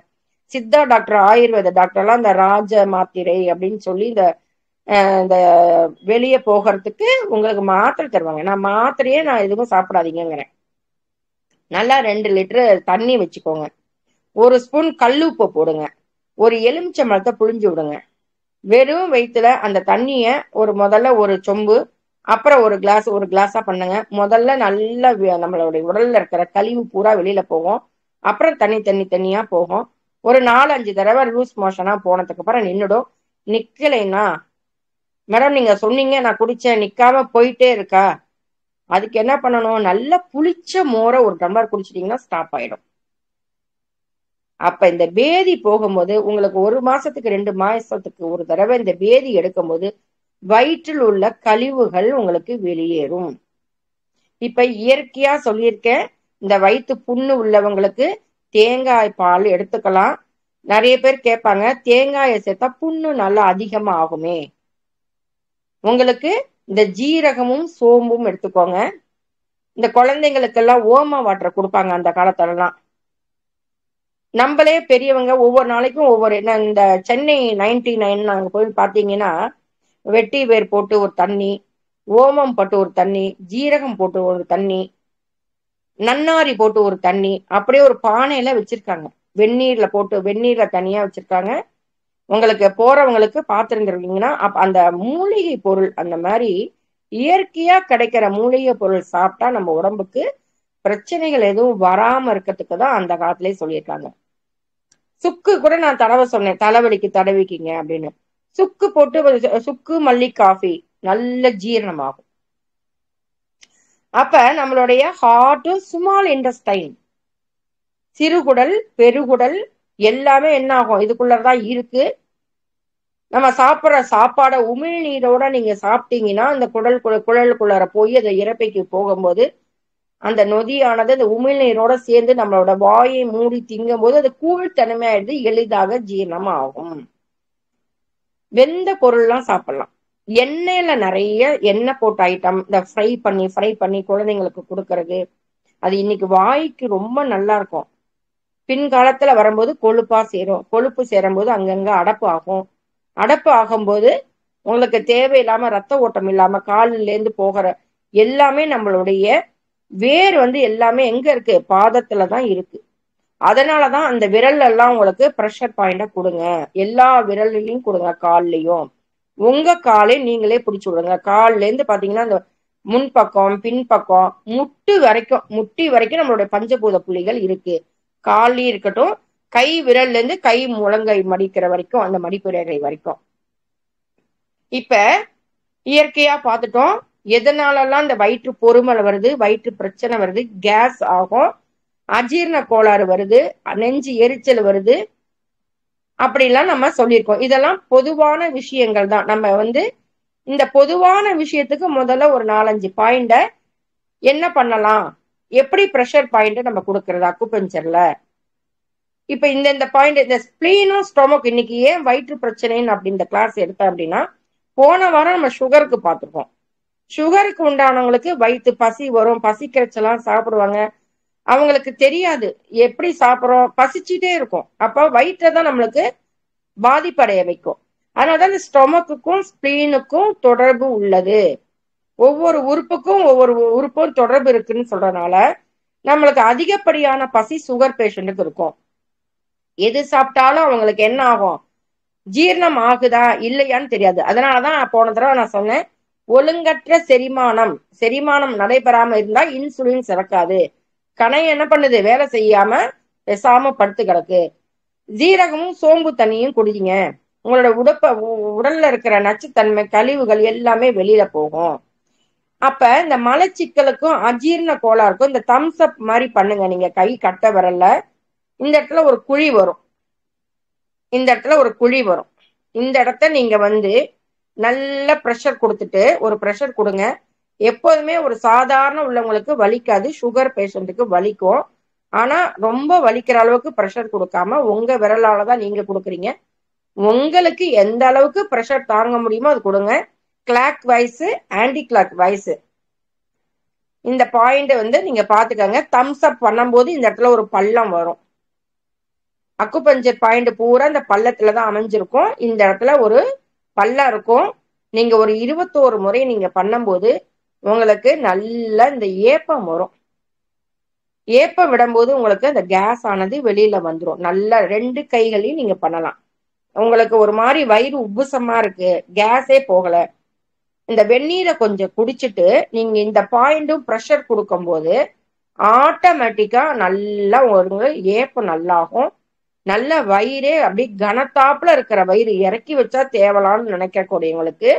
சித்தா டாக்டர் ஆயுர்வேத டாக்டர் எல்லாம் இந்த ராஜ மாத்திரை அப்படின்னு சொல்லி இந்த வெளியே போகிறதுக்கு உங்களுக்கு மாத்திரை தருவாங்க. நான் மாத்திரையே நான் எதுவும் சாப்பிடாதீங்கிறேன். நல்லா 2 லிட்டர் தண்ணி வச்சுக்கோங்க, 1 ஸ்பூன் கல்லுப்பு போடுங்க, ஒரு எலுமிச்சம்பழத்தை புழிஞ்சு விடுங்க. வெறும் வயிற்றுல அந்த தண்ணிய முதல்ல ஒரு சொம்பு, அப்புறம் ஒரு கிளாஸா பண்ணுங்க. முதல்ல நல்லா நம்மளுடைய உடல்ல இருக்கிற கழிவு பூரா வெளியில போகும். அப்புறம் தண்ணியா போகும். ஒரு 4-5 தடவை லூஸ் மோஷனா போனதுக்கு அப்புறம் நின்னுடும். நிக்கலைன்னா, மேடம் நீங்க சொன்னீங்க நான் குடிச்சேன், நிக்காம போயிட்டே இருக்கா, அதுக்கு என்ன பண்ணணும்? நல்லா புளிச்ச மோரை 1 டம்ளர் குடிச்சிட்டீங்கன்னா ஸ்டாப் ஆயிடும். அப்ப இந்த பேதி போகும்போது உங்களுக்கு 1 மாசத்துக்கு 2 மாசத்துக்கு ஒரு தடவை இந்த பேதி எடுக்கும் போது வயிற்றில் உள்ள கழிவுகள் உங்களுக்கு வெளியேறும். இப்ப இயற்கையா சொல்லியிருக்கேன். இந்த வயிற்று புண்ணு உள்ளவங்களுக்கு தேங்காய் பால் எடுத்துக்கலாம். நிறைய பேர் கேட்பாங்க, தேங்காயை சேர்த்தா புண்ணு நல்லா அதிகமா ஆகுமே. உங்களுக்கு இந்த ஜீரகமும் சோம்பும் எடுத்துக்கோங்க. இந்த குழந்தைங்களுக்கெல்லாம் ஓம வாட்டர் கொடுப்பாங்க அந்த காலத்துலலாம். நம்மளே பெரியவங்க ஒவ்வொரு நாளைக்கும் ஒவ்வொரு, இந்த சென்னை 99 நாங்க போய் பாத்தீங்கன்னா வெட்டி வேர் போட்டு ஒரு தண்ணி, ஓமம் போட்டு ஒரு தண்ணி, ஜீரகம் போட்டு ஒரு தண்ணி, நன்னாரி போட்டு ஒரு தண்ணி, அப்படியே ஒரு பானையில வச்சிருக்காங்க. வெந்நீர்ல தனியா வச்சிருக்காங்க. உங்களுக்கு போறவங்களுக்கு பாத்துருந்துருக்கீங்கன்னா அந்த மூலிகை பொருள், அந்த மாதிரி இயற்கையா கிடைக்கிற மூலிகை பொருள் சாப்பிட்டா நம்ம உடம்புக்கு பிரச்சனைகள் எதுவும் வராம இருக்கிறதுக்கு தான் அந்த காலத்திலேயே சொல்லியிருக்காங்க. சுக்கு கூட நான் தடவை சொன்னேன், தலைவலிக்கு தடவிக்கிங்க அப்படின்னு. சுக்கு போட்டு சுக்கு மல்லி காஃபி நல்ல ஜீரணமாகும். அப்ப நம்மளுடைய ஹார்ட்டும் ஸ்மால் இன்டெஸ்டைன், சிறுகுடல் பெருகுடல் எல்லாமே என்ன ஆகும், இதுக்குள்ளதான் இருக்கு. நம்ம சாப்பிட்ற சாப்பாடை உமிழ்நீரோட நீங்க சாப்பிட்டீங்கன்னா அந்த குழலுக்குள்ளார போய் அந்த இறப்பைக்கு போகும்போது அந்த நொதியானது அந்த உமிழ்நீரோட சேர்ந்து நம்மளோட வாயை மூடி திங்கும் போது அது கூழ்த்தன்மையாயிடுது, எளிதாக ஜீரணம் ஆகும். வெந்த பொருள்லாம் சாப்பிடலாம். எண்ணெயில நிறைய எண்ணெய் போட்ட ஐட்டம், இந்த ஃப்ரை பண்ணி குழந்தைங்களுக்கு கொடுக்கறது, அது இன்னைக்கு வாய்க்கு ரொம்ப நல்லா இருக்கும். பின்காலத்துல வரும்போது கொழுப்பு சேரும்போது அங்கங்க அடப்பு ஆகும். அடப்பு ஆகும்போது உங்களுக்கு தேவையில்லாம ரத்த ஓட்டம் இல்லாம காலில இருந்து போகிற எல்லாமே நம்மளுடைய வேர் எல்லாமே எங்க இருக்கு, பாதத்துலதான் இருக்கு. அதனாலதான் அந்த விரல் எல்லாம் உங்களுக்கு ப்ரெஷர் பாயிண்ட கொடுங்க. எல்லா விரல்லையும் கொடுங்க, கால்லயும். உங்க காலை நீங்களே பிடிச்சு விடுங்க. கால்ல இருந்து பாத்தீங்கன்னா இந்த முன்பக்கம் பின்பக்கம் முட்டி வரைக்கும் நம்மளுடைய பஞ்சபூத புள்ளிகள் இருக்கு. கால்லயும் இருக்கட்டும், கை விரல்ல இருந்து கை முழங்கை மடிக்கிற வரைக்கும், அந்த மடிப்பு ரேகை வரைக்கும். இப்ப இயற்கையா பார்த்துட்டோம் எதனாலலாம் இந்த வயிற்று பொறுமல் வருது, வயிற்று பிரச்சனை வருது, கேஸ் ஆகும், அஜீரண கோளாறு வருது, நெஞ்சு எரிச்சல் வருது, அப்படிலாம் நம்ம சொல்லியிருக்கோம். இதெல்லாம் பொதுவான விஷயங்கள் தான். நம்ம இந்த பொதுவான விஷயத்துக்கு முதல்ல ஒரு 4-5 பாயிண்ட என்ன பண்ணலாம், எப்படி ப்ரெஷர் பாயிண்ட் நம்ம கொடுக்கறது அக்குபஞ்சர்ல. இப்ப இந்த பாயிண்ட், இந்த ஸ்பிளீனும் ஸ்டொமக், இன்னைக்கு ஏன் வயிற்று பிரச்சனைன்னு அப்படின்ற கிளாஸ் எடுத்தேன் அப்படின்னா, போன வாரம் நம்ம சுகருக்கு பார்த்துருக்கோம். சுகருக்கு உண்டானவங்களுக்கு வயிற்று பசி வரும், பசிக்கிறச்செல்லாம் சாப்பிடுவாங்க. அவங்களுக்கு தெரியாது எப்படி சாப்பிட்றோம், பசிச்சுட்டே இருக்கும். அப்ப வயிற்றை தான் நம்மளுக்கு பாதிப்படைய வைக்கும். அதனாலதான் இந்த ஸ்டொமக்குக்கும் ஸ்பிளீனுக்கும் தொடர்பு உள்ளது. ஒவ்வொரு உறுப்புக்கும் ஒவ்வொரு உறுப்பும் தொடர்பு இருக்குன்னு சொல்றதுனால நம்மளுக்கு அதிகப்படியான பசி சுகர் பேஷண்ட்டுக்கு இருக்கும். எது சாப்பிட்டாலும் அவங்களுக்கு என்ன ஆகும், ஜீரணம் ஆகுதா இல்லையான்னு தெரியாது. அதனாலதான் போன தடவை நான் சொன்னேன், ஒழுங்கற்ற செரிமானம் நடைபெறாம இருந்தா இன்சுலின் சுரக்காது. கணை என்ன பண்ணுது, வேலை செய்யாம பேசாம படுத்து கிடக்கு. ஜீரகமும் சோம்பு தண்ணியும் குடிங்க, உங்களோட உடல்ல இருக்கிற நச்சுத்தன்மை கழிவுகள் எல்லாமே வெளியில போகும். அப்ப இந்த மலச்சிக்கலுக்கும் அஜீரண கோளாறுக்கும் இந்த தம்ஸ் அப் மாதிரி பண்ணுங்க. நீங்க கை கட்ட விரல்ல இந்த இடத்துல ஒரு குழி வரும், இந்த இடத்துல ஒரு குழி வரும். இந்த இடத்த நீங்க நல்ல ப்ரெஷர் கொடுத்துட்டு ஒரு ப்ரெஷர் கொடுங்க. எப்போதுமே ஒரு சாதாரண உள்ளவங்களுக்கு வலிக்காது, சுகர் பேஷண்ட்டுக்கு வலிக்கும். ஆனா ரொம்ப வலிக்கிற அளவுக்கு ப்ரெஷர் கொடுக்காம உங்க விரலாலதான் நீங்க கொடுக்குறீங்க. உங்களுக்கு எந்த அளவுக்கு ப்ரெஷர் தாங்க முடியுமோ அது கொடுங்க. Clockwise, anticlockwise இந்த பாயிண்ட் நீங்க பாத்துக்கங்க. தம்ஸ் அப் பண்ணும்போது இந்த இடத்துல ஒரு பள்ளம் வரும். அக்குபஞ்சர் பாயிண்ட் பூரா இந்த பள்ளத்துலதான் அமைஞ்சிருக்கும். இந்த இடத்துல ஒரு பள்ளம் இருக்கும். நீங்க ஒரு 21 முறை நீங்க பண்ணும்போது உங்களுக்கு நல்ல இந்த ஏப்பம் வரும். ஏப்பம் விடும்போது உங்களுக்கு அந்த கேஸ் ஆனது வெளியில வந்துடும். நல்லா 2 கைகளையும் நீங்க பண்ணலாம். உங்களுக்கு ஒரு மாதிரி வயிறு உப்புசமா இருக்கு, கேஸே போகல, இந்த வெந்நீரை கொஞ்சம் குடிச்சிட்டு நீங்க இந்த பாயிண்டும் ப்ரெஷர் கொடுக்கும் போது ஆட்டோமேட்டிக்கா நல்லா ஒரு ஏப்பம் நல்லாகும். நல்ல வயிறே அப்படி கனத்தாப்புல இருக்கிற வயிறு இறக்கி வச்சா தேவலான்னு நினைக்கக்கூடியவங்களுக்கு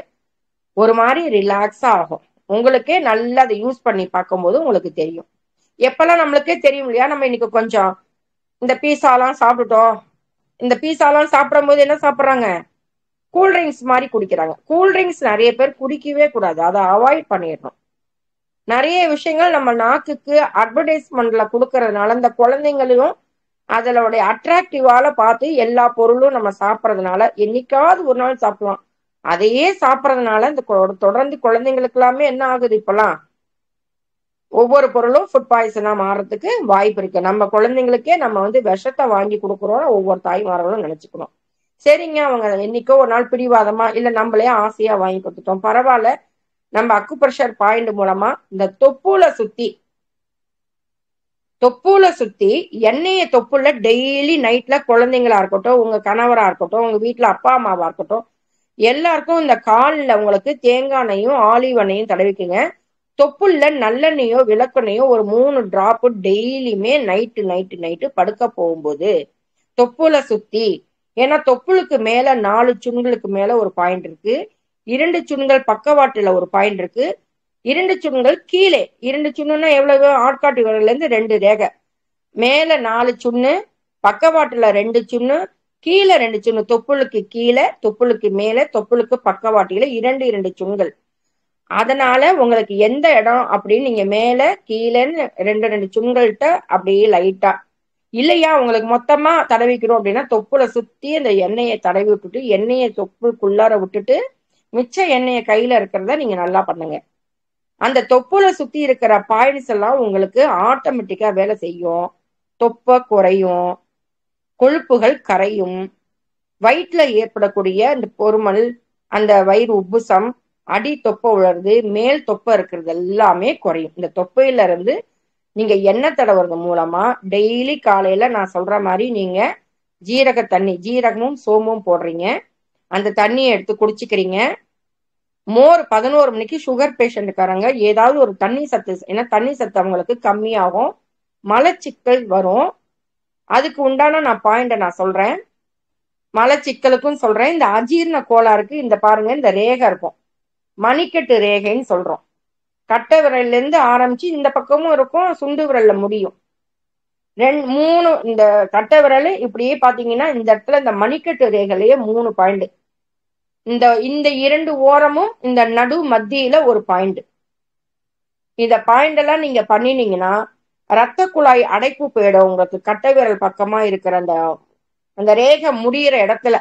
ஒரு மாதிரி ரிலாக்ஸா ஆகும். உங்களுக்கே நல்லா அதை யூஸ் பண்ணி பார்க்கும்போது உங்களுக்கு தெரியும். எப்பெல்லாம் நம்மளுக்கே தெரியும் இல்லையா, நம்ம இன்னைக்கு கொஞ்சம் இந்த பீஸாலாம் சாப்பிட்டுட்டோம். இந்த பீஸாலாம் சாப்பிடும் போது என்ன சாப்பிட்றாங்க, கூல்ட்ரிங்க்ஸ் மாதிரி குடிக்கிறாங்க. கூல்ட்ரிங்க்ஸ் நிறைய பேர் குடிக்கவே கூடாது, அதை அவாய்ட் பண்ணிடணும். நிறைய விஷயங்கள் நம்ம நாக்குக்கு அட்வர்டைஸ்மெண்ட்ல கொடுக்கறதுனால இந்த குழந்தைங்களையும் அதனுடைய அட்ராக்டிவால பார்த்து எல்லா பொருளும் நம்ம சாப்பிட்றதுனால என்னைக்காவது ஒரு நாள் சாப்பிடலாம். அதையே சாப்பிட்றதுனால இந்த தொடர்ந்து குழந்தைங்களுக்கு எல்லாமே என்ன ஆகுது, இப்பெல்லாம் ஒவ்வொரு பொருளும் ஃபுட் பாய்சனா மாறதுக்கு வாய்ப்பு இருக்கு. நம்ம குழந்தைங்களுக்கே நம்ம விஷத்தை வாங்கி கொடுக்குறோம் ஒவ்வொரு தாய்மார்களும் நினைச்சுக்கணும். சரிங்க, அவங்க என்னைக்கோ ஒரு நாள் பிடிவாதமா இல்ல நம்மளே ஆசையா வாங்கி கொடுத்துட்டோம், பரவாயில்ல. நம்ம அக்குப்ரெஷர் பாயிண்ட் மூலமா இந்த தொப்புல சுத்தி எண்ணெயை தொப்புல டெய்லி நைட்ல குழந்தைங்களா இருக்கட்டும், உங்க கணவரா இருக்கட்டும், உங்க வீட்டுல அப்பா அம்மாவா இருக்கட்டும், எல்லாருக்கும் இந்த காலில் உங்களுக்கு தேங்காய் எண்ணெயும் ஆலிவ் எண்ணெயும் தடவிக்குங்க. தொப்புள்ள நல்லெண்ணெயோ விளக்கெண்ணையோ ஒரு 3 டிராப் டெய்லியுமே நைட்டு படுக்க போகும்போது தொப்புல சுத்தி. ஏன்னா தொப்புளுக்கு மேல 4 சுண்களுக்கு மேல ஒரு பாயிண்ட் இருக்கு, 2 சுண்கள் பக்கவாட்டுல ஒரு பாயிண்ட் இருக்கு, 2 சுண்கள் கீழே. 2 சுண்ணுன்னா எவ்வளவு, ஆட்காட்டி விரல்ல இருந்து 2 ரேகை, மேல 4 சுண்ணு, பக்கவாட்டுல 2 சுண்ணு, கீழே 2 சுண்ணு. தொப்புளுக்கு கீழே, தொப்புளுக்கு மேல, தொப்புளுக்கு பக்கவாட்டில 2 சுண்கள். அதனால உங்களுக்கு எந்த இடம் அப்படின்னு நீங்க மேல கீழேன்னு 2 சுண்கள்கிட்ட அப்படியே லைட்டா, இல்லையா உங்களுக்கு மொத்தமா தடவிக்கணும் அப்படின்னா தொப்புல சுத்தி அந்த எண்ணெயை தடவி விட்டுட்டு எண்ணெயை தொப்புக்குள்ளார விட்டுட்டு மிச்ச எண்ணெயை கையில இருக்கிறத நீங்க நல்லா பண்ணுங்க. அந்த தொப்புல சுத்தி இருக்கிற பாயிண்ட்ஸ் எல்லாம் உங்களுக்கு ஆட்டோமேட்டிக்கா வேலை செய்யும். தொப்பை குறையும், கொழுப்புகள் கரையும், வயிற்றுல ஏற்படக்கூடிய அந்த பொறுமல், அந்த வயிறு உப்புசம், அடி தொப்பை உலருது, மேல் தொப்பை இருக்கிறது எல்லாமே குறையும். இந்த தொப்பையில இருந்து நீங்க எண்ணெய் தடவுறது மூலமா டெய்லி காலையில நான் சொல்ற மாதிரி நீங்க ஜீரக தண்ணி, ஜீரகமும் சோம்பும் போடுறீங்க, அந்த தண்ணியை எடுத்து குடிச்சுக்கிறீங்க. மோர் 11 மணிக்கு சுகர் பேஷண்ட்டுக்காரங்க ஏதாவது ஒரு தண்ணி சத்து, ஏன்னா தண்ணி சத்து அவங்களுக்கு கம்மியாகும், மலச்சிக்கல் வரும். அதுக்கு உண்டான நான் பாயிண்ட நான் சொல்றேன், மலச்சிக்கலுக்கும் சொல்றேன். இந்த அஜீரண கோளாறுக்கு இந்த பாருங்க, இந்த ரேகை இருக்கும், மணிக்கட்டு ரேகைன்னு சொல்றோம். கட்டை விரல்ல இருந்து ஆரம்பிச்சு இந்த பக்கமும் இருக்கும், சுண்டு விரல்ல முடியும். 3 இந்த கட்டை விரல் இப்படியே பாத்தீங்கன்னா இந்த இடத்துல இந்த மணிக்கட்டு ரேகையிலேயே 3 பாயிண்ட். இந்த இந்த 2 ஓரமும் இந்த நடு மத்தியில ஒரு பாயிண்ட். இந்த பாயிண்ட் எல்லாம் நீங்க பண்ணினீங்கன்னா ரத்த குழாய் அடைப்பு போயிடும். உங்களுக்கு கட்டை விரல் பக்கமா இருக்கிற அந்த அந்த ரேகை முடியிற இடத்துல,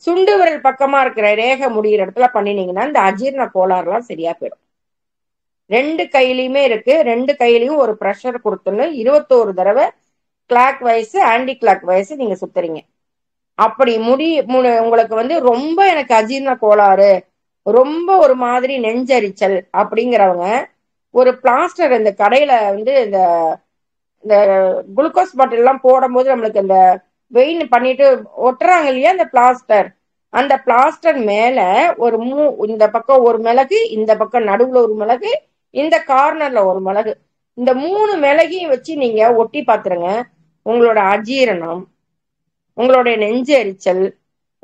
சுண்டு விரல் பக்கமா இருக்கிற ரேகை முடியிற இடத்துல பண்ணினீங்கன்னா இந்த அஜீரண கோளாறுலாம் சரியா போயிடும். 2 கையிலயுமே இருக்கு. 2 கையிலயும் ஒரு ப்ரெஷர் கொடுத்துன்னு 21 தடவை clockwise anticlockwise நீங்க சுத்துறீங்க. அப்படி உங்களுக்கு வந்து ரொம்ப எனக்கு அஜீரண கோளாறு, ரொம்ப ஒரு மாதிரி நெஞ்சரிச்சல் அப்படிங்கிறவங்க ஒரு பிளாஸ்டர் இந்த கடையில வந்து இந்த இந்த குளுக்கோஸ் பாட்டில் எல்லாம் போடும்போது நம்மளுக்கு இந்த வெயின் பண்ணிட்டு ஒட்டுறாங்க இல்லையா அந்த பிளாஸ்டர், அந்த பிளாஸ்டர் மேல ஒரு இந்த பக்கம் ஒரு மிளகு, இந்த பக்கம் நடுவுல ஒரு மிளகு, இந்த கார்னர்ல ஒரு மிளகு, இந்த 3 மிளகையும் வச்சு நீங்க ஒட்டி பாத்துருங்க. உங்களோட அஜீரணம், உங்களுடைய நெஞ்சு எரிச்சல்,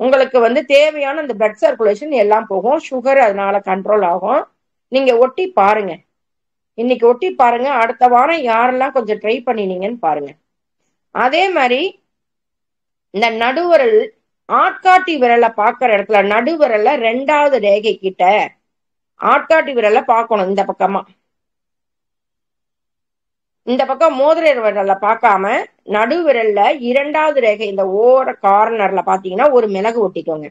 உங்களுக்கு வந்து தேவையான அந்த பிளட் சர்க்குலேஷன் எல்லாம் போகும். சுகர் அதனால கண்ட்ரோல் ஆகும். நீங்க ஒட்டி பாருங்க. இன்னைக்கு ஒட்டி பாருங்க. அடுத்த வாரம் யாரெல்லாம் கொஞ்சம் ட்ரை பண்ணினீங்கன்னு பாருங்க. அதே மாதிரி இந்த நடுவிரல் ஆட்காட்டி விரலை பாக்குற இடத்துல நடுவிரல்ல 2வது ரேகை கிட்ட ஆட்காட்டி விரலை பார்க்கணும். இந்த பக்கமா இந்த பக்கம் மோதிர விரல்ல பார்க்காம நடுவிரல்ல 2வது ரேகை இந்த ஓர கார்னர்ல பாத்தீங்கன்னா ஒரு மிளகு ஒட்டிக்கோங்க.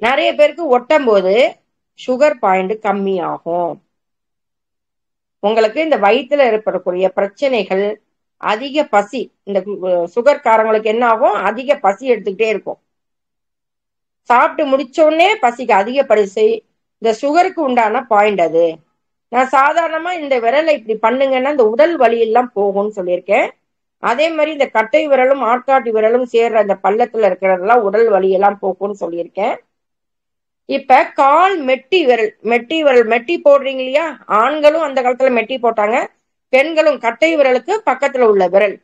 நிறைய பேருக்கு ஒட்டும் போது சுகர் பாயிண்ட் கம்மி ஆகும். உங்களுக்கு இந்த வயிற்றுல ஏற்படக்கூடிய பிரச்சனைகள், அதிக பசி, இந்த சுகர் காரங்களுக்கு என்ன ஆகும், அதிக பசி எடுத்துக்கிட்டே இருக்கும். சாப்பிட்டு முடிச்ச உடனே பசிக்கு அதிக பசி, இந்த சுகருக்கு உண்டான பாயிண்ட் அது. நான் சாதாரணமா இந்த விரலை இப்படி பண்ணுங்கன்னா இந்த உடல் வலி எல்லாம் போகும்னு சொல்லியிருக்கேன். அதே மாதிரி இந்த கட்டை விரலும் ஆட்காட்டி விரலும் சேர்ற அந்த பள்ளத்துல இருக்கிறதெல்லாம் உடல் வலி எல்லாம் போகும்னு சொல்லியிருக்கேன். இப்ப கால் மெட்டி விரல் மெட்டி போடுறீங்க இல்லையா, ஆண்களும் அந்த காலத்துல மெட்டி போட்டாங்க, பெண்களும் கட்டை விரலுக்கு பக்கத்துல உள்ள விரல்,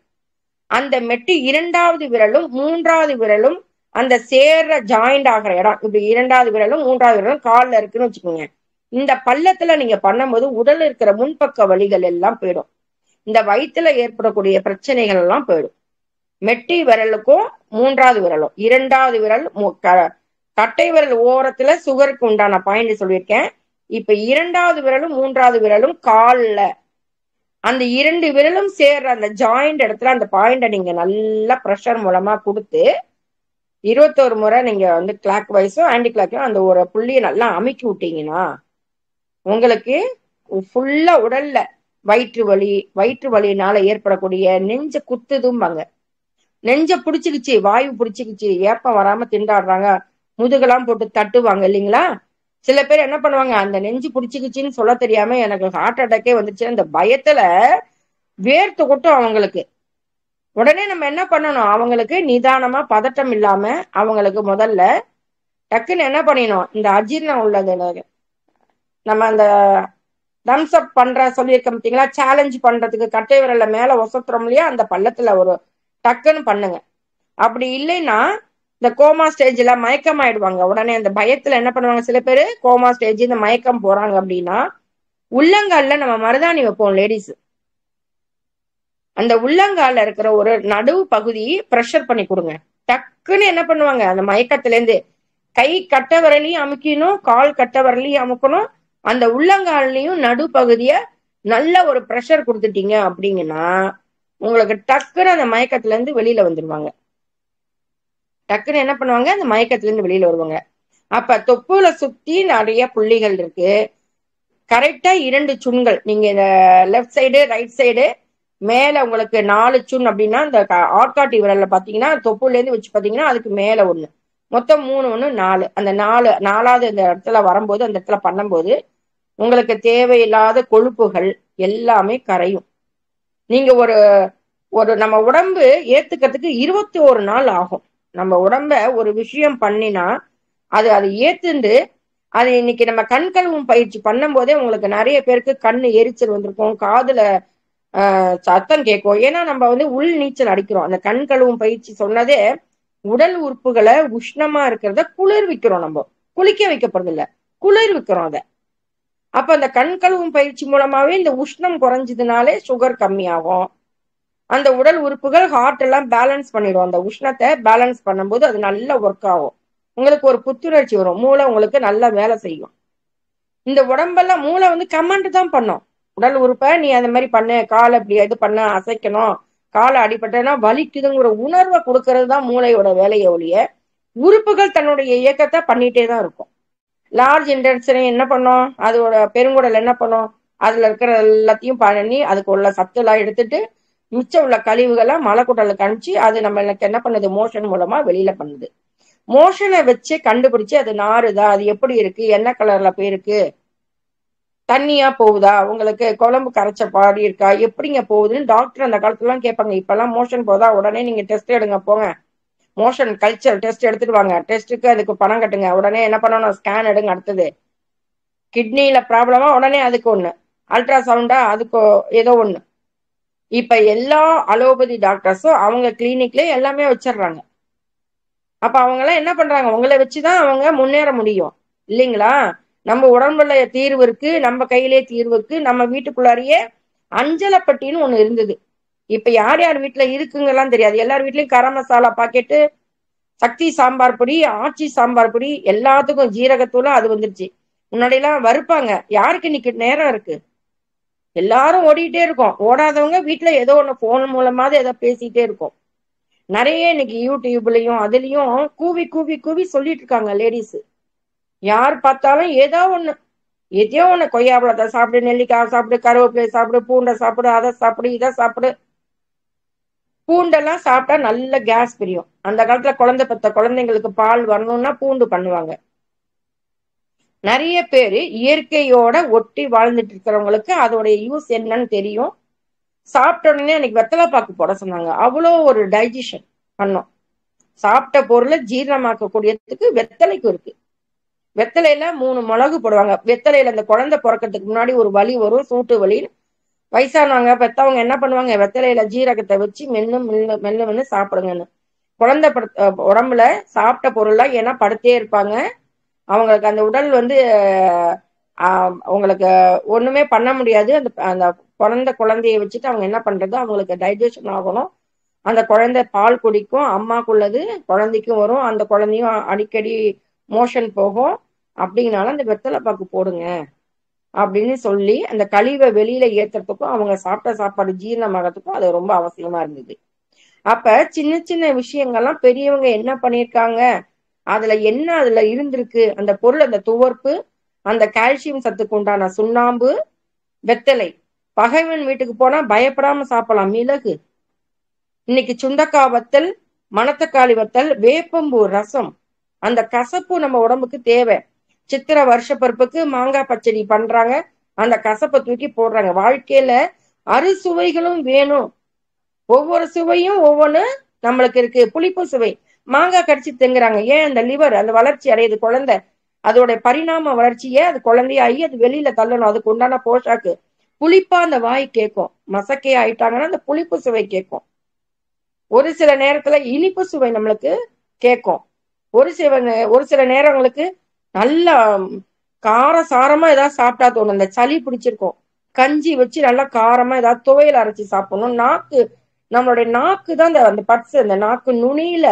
அந்த மெட்டி 2வது விரலும் 3வது விரலும் அந்த சேர்ற ஜாயிண்ட் ஆகிற இடம், இப்படி 2வது விரலும் 3வது விரலும் கால்ல இருக்குன்னு வச்சுக்கோங்க. இந்த பள்ளத்துல நீங்க பண்ணும்போது உடல் இருக்கிற முன்பக்க வலிகள் எல்லாம் போயிடும். இந்த வயிற்றுல ஏற்படக்கூடிய பிரச்சனைகள் எல்லாம் போயிடும். மெட்டி விரலுக்கும் 3வது விரலும், 2வது விரல் கட்டை விரல் ஓரத்துல சுகருக்கு உண்டான பாயிண்ட் சொல்லியிருக்கேன். இப்ப 2வது விரலும் 3வது விரலும் கால்ல, அந்த 2 விரலும் சேர்ற அந்த ஜாயிண்ட் இடத்துல அந்த பாயிண்ட நீங்க நல்லா ப்ரெஷர் மூலமா கொடுத்து 21 முறை நீங்க வந்து கிளாக் வைஸும் ஆன்டி கிளாக்கும் அந்த ஒரு புள்ளியை நல்லா அமுக்கி விட்டீங்கன்னா உங்களுக்கு ஃபுல்லா உடல்ல வயிற்று வலினால ஏற்படக்கூடிய நெஞ்ச குத்துதும்பாங்க, நெஞ்ச பிடிச்சிக்கிச்சு, வாயு பிடிச்சிக்கிச்சு, ஏப்பம் வராம திண்டாடுறாங்க, முதுகெல்லாம் போட்டு தட்டுவாங்க இல்லைங்களா. சில பேர் என்ன பண்ணுவாங்க, அந்த நெஞ்சு பிடிச்சிக்கிச்சின்னு சொல்ல தெரியாம எனக்கு ஹார்ட் அட்டாக்கே வந்துச்சு, அந்த பயத்துல வேர்த்து கொட்டும் அவங்களுக்கு. உடனே நம்ம என்ன பண்ணணும், அவங்களுக்கு நிதானமா பதட்டம் இல்லாம அவங்களுக்கு முதல்ல டக்குன்னு என்ன பண்ணிடணும், இந்த அஜீர்ணம் உள்ளது நம்ம அந்த தம்ஸ் அப் பண்ற சொல்லியிருக்க பார்த்தீங்களா, சேலஞ்ச் பண்றதுக்கு கட்டை விரல்ல மேல ஒசத்துறோம் இல்லையா, அந்த பள்ளத்துல ஒரு டக்குன்னு பண்ணுங்க. அப்படி இல்லைன்னா இந்த கோமா ஸ்டேஜ்ல மயக்கம் ஆயிடுவாங்க. உடனே அந்த பயத்துல என்ன பண்ணுவாங்க, சில பேரு கோமா ஸ்டேஜ் இந்த மயக்கம் போறாங்க அப்படின்னா உள்ளங்கால்ல நம்ம மருதாணி வைப்போம் லேடிஸ், அந்த உள்ளங்கால இருக்கிற ஒரு நடுவு பகுதி ப்ரெஷர் பண்ணி கொடுங்க. டக்குன்னு என்ன பண்ணுவாங்க, அந்த மயக்கத்துல இருந்து கை கட்ட விரலையும் அமுக்கணும், கால் கட்ட விரலையும் அமுக்கணும், அந்த உள்ளங்காலையும் நடு பகுதிய நல்ல ஒரு ப்ரெஷர் கொடுத்துட்டீங்க அப்படிங்கன்னா உங்களுக்கு டக்குன்னு அந்த மயக்கத்துல இருந்து வெளியில வந்துருவாங்க. டக்குன்னு என்ன பண்ணுவாங்க, அந்த மயக்கத்துல இருந்து வெளியில வருவாங்க. அப்ப தொப்புல சுத்தி நிறைய புள்ளிகள் இருக்கு. கரெக்டா 2 சுண்கள், நீங்க இந்த லெஃப்ட் சைடு ரைட் சைடு மேல உங்களுக்கு 4 சுண் அப்படின்னா இந்த ஆட்காட்டி விரல்ல பாத்தீங்கன்னா தொப்புல இருந்து வச்சு பாத்தீங்கன்னா அதுக்கு மேல 1, மொத்தம் 3 1 4. அந்த 4வது இந்த இடத்துல வரும்போது, அந்த இடத்துல பண்ணும்போது உங்களுக்கு தேவையில்லாத கொழுப்புகள் எல்லாமே கரையும். நீங்க ஒரு நம்ம உடம்பு ஏத்துக்கிறதுக்கு 21 நாள் ஆகும். நம்ம உடம்ப ஒரு விஷயம் பண்ணினா அது ஏத்துண்டு அது இன்னைக்கு நம்ம கண் கழுவும் பயிற்சி பண்ணும் போதே உங்களுக்கு நிறைய பேருக்கு கண்ணு எரிச்சல் வந்திருக்கும், காதுல சத்தம் கேட்கும். ஏன்னா நம்ம வந்து உள் நீச்சல் அடிக்கிறோம். அந்த கண் கழுவும் பயிற்சி சொன்னதே உடல் உறுப்புகளை உஷ்ணமா இருக்கிறத குளிர்விக்கிறோம். நம்ம குளிக்க வைக்கப்படுறது இல்ல, குளிர்விக்கிறோம் அத. அப்ப அந்த கண் கழுவும் பயிற்சி மூலமாவே இந்த உஷ்ணம் குறைஞ்சதுனாலே சுகர் கம்மியாகும். அந்த உடல் உறுப்புகள் ஹார்ட் எல்லாம் பேலன்ஸ் பண்ணிடும். அந்த உஷ்ணத்தை பேலன்ஸ் பண்ணும்போது அது நல்லா ஒர்க் ஆகும். உங்களுக்கு ஒரு புத்துணர்ச்சி வரும், மூளை உங்களுக்கு நல்லா வேலை செய்யும். இந்த உடம்பெல்லாம் மூளை வந்து கமெண்ட் தான் பண்ணும். உடல் உறுப்பை நீ அந்த மாதிரி பண்ணு, காலை இப்படி இது பண்ண, அசைக்கணும், காலை அடிபட்டனா வலிக்குதுங்கிற உணர்வை கொடுக்கறது தான் மூளையோட வேலையை ஒழிய உறுப்புகள் தன்னுடைய இயக்கத்தை பண்ணிட்டே தான் இருக்கும். லார்ஜ் இன்டென்ஷனை என்ன பண்ணும், அதோட பெருங்குடல் என்ன பண்ணும், அதுல இருக்கிற எல்லாத்தையும் பண்ணி அதுக்கு உள்ள சத்துலாம் எடுத்துட்டு மிச்சம் உள்ள கழிவுகளை மலைக்குடலுக்கு அனுப்பிச்சு அது நம்மளுக்கு என்ன பண்ணுது, மோஷன் மூலமா வெளியில பண்ணுது. மோஷனை வச்சு கண்டுபிடிச்சு அது நாறுதா, அது எப்படி இருக்கு, என்ன கலர்ல போயிருக்கு, தண்ணியா போகுதா, உங்களுக்கு குழம்பு கரைச்ச பாடி இருக்கா, எப்படிங்க போகுதுன்னு டாக்டர் அந்த காலத்துல எல்லாம் கேட்பாங்க. இப்பெல்லாம் மோஷன் போதா உடனே நீங்க டெஸ்ட் எடுங்க போங்க, மோஷன் கல்ச்சர் டெஸ்ட் எடுத்துட்டு வாங்க, டெஸ்ட்டுக்கு அதுக்கு பணம் கட்டுங்க, உடனே என்ன பண்ணணும், ஸ்கேன் எடுங்க, அடுத்தது கிட்னில ப்ராப்ளமா உடனே அதுக்கு ஒண்ணு, அல்ட்ராசவுண்டா அதுக்கு ஏதோ ஒண்ணு. இப்ப எல்லா அலோபதி டாக்டர்ஸும் அவங்க கிளினிக்ல எல்லாமே வச்சிடுறாங்க. அப்ப அவங்க எல்லாம் என்ன பண்றாங்க, உங்களை வச்சுதான் அவங்க முன்னேற முடியும் இல்லைங்களா? நம்ம உடம்புல தீர்வு இருக்கு, நம்ம கையிலே தீர்வு இருக்கு. நம்ம வீட்டுக்குள்ளாரியே அஞ்சலப்பட்டின்னு ஒண்ணு இருந்தது, இப்ப யார் யார் வீட்டுல இருக்குங்கெல்லாம் தெரியாது. எல்லார் வீட்லயும் கரம் மசாலா பாக்கெட்டு, சக்தி சாம்பார் பொடி, ஆச்சி சாம்பார் பொடி, எல்லாத்துக்கும் ஜீரகத்தூளும் அது வந்துருச்சு. முன்னாடி எல்லாம் வறுப்பாங்க, யாருக்கு இன்னைக்கு நேரம் இருக்கு, எல்லாரும் ஓடிட்டே இருக்கோம். ஓடாதவங்க வீட்டுல ஏதோ ஒண்ணு போன் மூலமாவது ஏதோ பேசிட்டே இருக்கும். நிறைய இன்னைக்கு யூடியூப்லயும் அதுலயும் கூவி கூவி கூவி சொல்லிட்டு இருக்காங்க லேடிஸ். யார் பார்த்தாலும் ஏதோ ஒண்ணு எதையோ ஒண்ணு, கொய்யாப்பழத்தை சாப்பிடு, நெல்லிக்காய் சாப்பிடு, கருவேப்பிலை சாப்பிடு, பூண்டை சாப்பிடு, அதை சாப்பிடு, இதை சாப்பிடு. பூண்டெல்லாம் சாப்பிட்டா நல்ல கேஸ் பிரியும். அந்த காலத்துல குழந்தை பெத்த குழந்தைங்களுக்கு பால் வரணும்னா பூண்டு பண்ணுவாங்க. நிறைய பேரு இயற்கையோட ஒட்டி வாழ்ந்துட்டு இருக்கிறவங்களுக்கு அதோடைய யூஸ் என்னன்னு தெரியும். சாப்பிட்ட உடனே எனக்கு வெத்தலை பாக்கு போட சொன்னாங்க, அவ்வளோ ஒரு டைஜஷன் பண்ணும். சாப்பிட்ட பொருளை ஜீரணமாக்கக்கூடியதுக்கு வெத்தலைக்கு இருக்கு. வெத்தலையில 3 மிளகு போடுவாங்க. வெத்தலையில அந்த குழந்தை பிறக்கிறதுக்கு முன்னாடி ஒரு வலி வரும், சூட்டு வலி. வயசானவங்க பெத்தவங்க என்ன பண்ணுவாங்க, வெத்தலையில ஜீரகத்தை வச்சு மென்னு மென்னு மென்னு மென்னு சாப்பிடுங்கன்னு. குழந்தை உடம்புல சாப்பிட்ட பொருளா ஏன்னா படுத்தே இருப்பாங்க, அவங்களுக்கு அந்த உடல் வந்து அவங்களுக்கு ஒண்ணுமே பண்ண முடியாது. அந்த அந்த குழந்தைய வச்சுட்டு அவங்க என்ன பண்றது, அவங்களுக்கு டைஜஷன் ஆகணும். அந்த குழந்தை பால் குடிக்கும், அம்மாக்குள்ளது குழந்தைக்கும் வரும், அந்த குழந்தையும் அடிக்கடி மோஷன் போகும். அப்படிங்கனால அந்த வெத்தலை பாக்கு போடுங்க அப்படின்னு சொல்லி அந்த கழிவை வெளியில ஏத்துறதுக்கும் அவங்க சாப்பிட்ட சாப்பாடு ஜீரணமாகறதுக்கும் அது ரொம்ப அவசியமா இருந்தது. அப்ப சின்ன சின்ன விஷயங்கள்லாம் பெரியவங்க என்ன பண்ணிருக்காங்க, அதுல இருந்திருக்கு, அந்த பொருள், அந்த துவர்ப்பு, அந்த கால்சியம் சத்துக்கு உண்டான சுண்ணாம்பு, வெத்தலை. பகைவன் வீட்டுக்கு போனா பயப்படாம சாப்பிடலாம். மிளகு, இன்னைக்கு சுண்டக்காய் வத்தல், மணத்தக்காளி வத்தல், வேப்பம்பூ ரசம், அந்த கசப்பு நம்ம உடம்புக்கு தேவை. சித்திரை வருஷப்பருப்புக்கு மாங்காய் பச்சடி பண்றாங்க, அந்த கசப்பை தூக்கி போடுறாங்க. வாழ்க்கையில அறுசுவைகளும் வேணும், ஒவ்வொரு சுவையும் ஒவ்வொன்னு நம்மளுக்கு இருக்கு. புளிப்பு சுவை, மாங்காய் கடிச்சு திங்குறாங்க, ஏன், அந்த லிவர் அந்த வளர்ச்சி அடையுது குழந்தை, அதோட பரிணாம வளர்ச்சியை அது குழந்தையாகி அது வெளியில தள்ளணும், அதுக்கு உண்டான போஷாக்கு. புளிப்பா அந்த வாய் கேட்கும், மசக்கே ஆயிட்டாங்கன்னா அந்த புளிப்பு சுவை கேட்கும். ஒரு சில நேரத்துல இனிப்பு சுவை நம்மளுக்கு கேட்கும். ஒரு சில நேரங்களுக்கு நல்ல கார சாரமா ஏதாவது சாப்பிட்டா தோணும். இந்த சளி பிடிச்சிருக்கும், கஞ்சி வச்சு நல்லா காரமா ஏதாவது துவையல் அரைச்சி சாப்பிடணும். நம்மளுடைய நாக்கு தான் அந்த பட்ஸ், அந்த நாக்கு நுனியில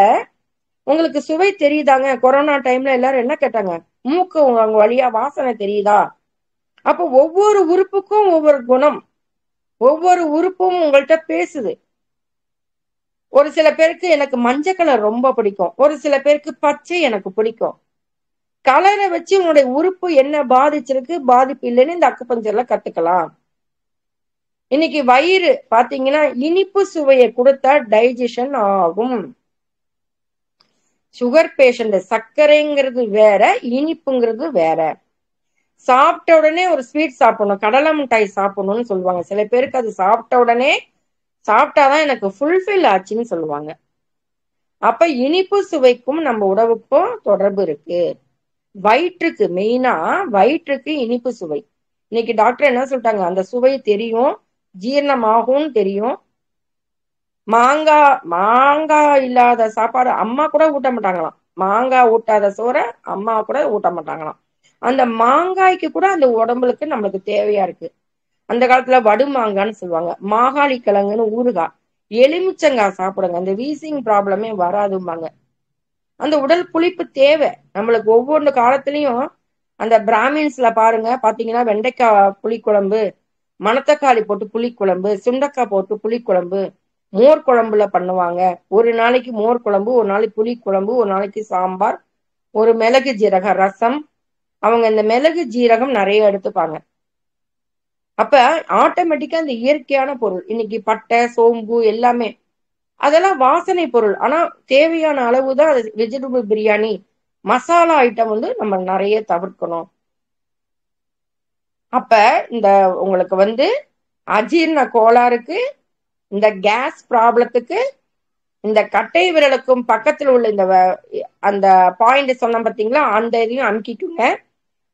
உங்களுக்கு சுவை தெரியுதாங்க? கொரோனா டைம்ல எல்லாரும் என்ன கேட்டாங்க, மூக்கு அவங்க வழியா வாசனை தெரியுதா? அப்போ ஒவ்வொரு உறுப்புக்கும் ஒவ்வொரு குணம், ஒவ்வொரு உறுப்பும் உங்கள்கிட்ட பேசுது. ஒரு சில பேருக்கு எனக்கு மஞ்சள் கலர் ரொம்ப பிடிக்கும், ஒரு சில பேருக்கு பச்சை எனக்கு பிடிக்கும். கலரை வச்சு உங்களுடைய உறுப்பு என்ன பாதிச்சிருக்கு, பாதிப்பு இல்லைன்னு இந்த அக்குபஞ்சர்ல கத்துக்கலாம். இன்னைக்கு வயிறு பாத்தீங்கன்னா இனிப்பு சுவையை கொடுத்தா டைஜஷன் ஆகும். சுகர் பேஷண்ட், சர்க்கரைங்கிறது வேற, இனிப்புங்கிறது வேற. சாப்பிட்ட உடனே ஒரு ஸ்வீட் சாப்பிடணும், கடலை மிட்டாய் சாப்பிடணும்னு சொல்லுவாங்க. சில பேருக்கு அது சாப்பிட்ட உடனே சாப்பிட்டாதான் எனக்கு ஃபுல்ஃபில் ஆச்சுன்னு சொல்லுவாங்க. அப்ப இனிப்பு சுவைக்கும் நம்ம உணவுக்கும் தொடர்பு இருக்கு. வயிற்றுக்கு, மெயினா வயிற்றுக்கு இனிப்பு சுவை. இன்னைக்கு டாக்டர் என்ன சொல்லிட்டாங்க, அந்த சுவை தெரியும், ஜீரணமாகும் தெரியும். மாங்காய் இல்லாத சாப்பாடு அம்மா கூட ஊட்ட மாட்டாங்களாம், மாங்காய் ஊட்டாத சோற அம்மா கூட ஊட்ட மாட்டாங்களாம். அந்த மாங்காய்க்கு கூட அந்த உடம்புக்கு நம்மளுக்கு தேவையா இருக்கு. அந்த காலத்துல வடு மாங்கான்னு சொல்லுவாங்க, மாகாளி கிழங்குன்னு ஊறுகாய், எலுமிச்சங்காய் சாப்பிடுங்க, அந்த வீசிங் ப்ராப்ளமே வராதும்பாங்க. அந்த உடல் புளிப்பு தேவை நம்மளுக்கு. ஒவ்வொரு காலத்திலயும் அந்த பிராமின்ஸ்ல பாருங்க, பாத்தீங்கன்னா வெண்டைக்காய் புளிக்குழம்பு, மணத்தக்காளி போட்டு புளிக்குழம்பு, சுண்டக்காய் போட்டு புளிக்குழம்பு, மோர் குழம்புல பண்ணுவாங்க. ஒரு நாளைக்கு மோர் குழம்பு, ஒரு நாளைக்கு புளிக்குழம்பு, ஒரு நாளைக்கு சாம்பார், ஒரு மிளகு ஜீரக ரசம். அவங்க இந்த மிளகு ஜீரகம் நிறைய எடுத்துப்பாங்க. அப்ப ஆட்டோமேட்டிக்கா இந்த இயற்கையான பொருள், இன்னைக்கு பட்டை சோம்பு எல்லாமே அதெல்லாம் வாசனை பொருள். ஆனா தேவையான அளவுதான் அது. வெஜிடபிள் பிரியாணி மசாலா ஐட்டம் வந்து நம்ம நிறைய தவிர்க்கணும். அப்ப இந்த உங்களுக்கு வந்து அஜீரண கோளாறுக்கு, இந்த கேஸ் ப்ராப்ளத்துக்கு, இந்த கட்டை விரலுக்கும் பக்கத்துல உள்ள இந்த அந்த பாயிண்ட் சொன்ன பாத்தீங்களா, அந்த இதையும் அமுக்கிக்குங்க.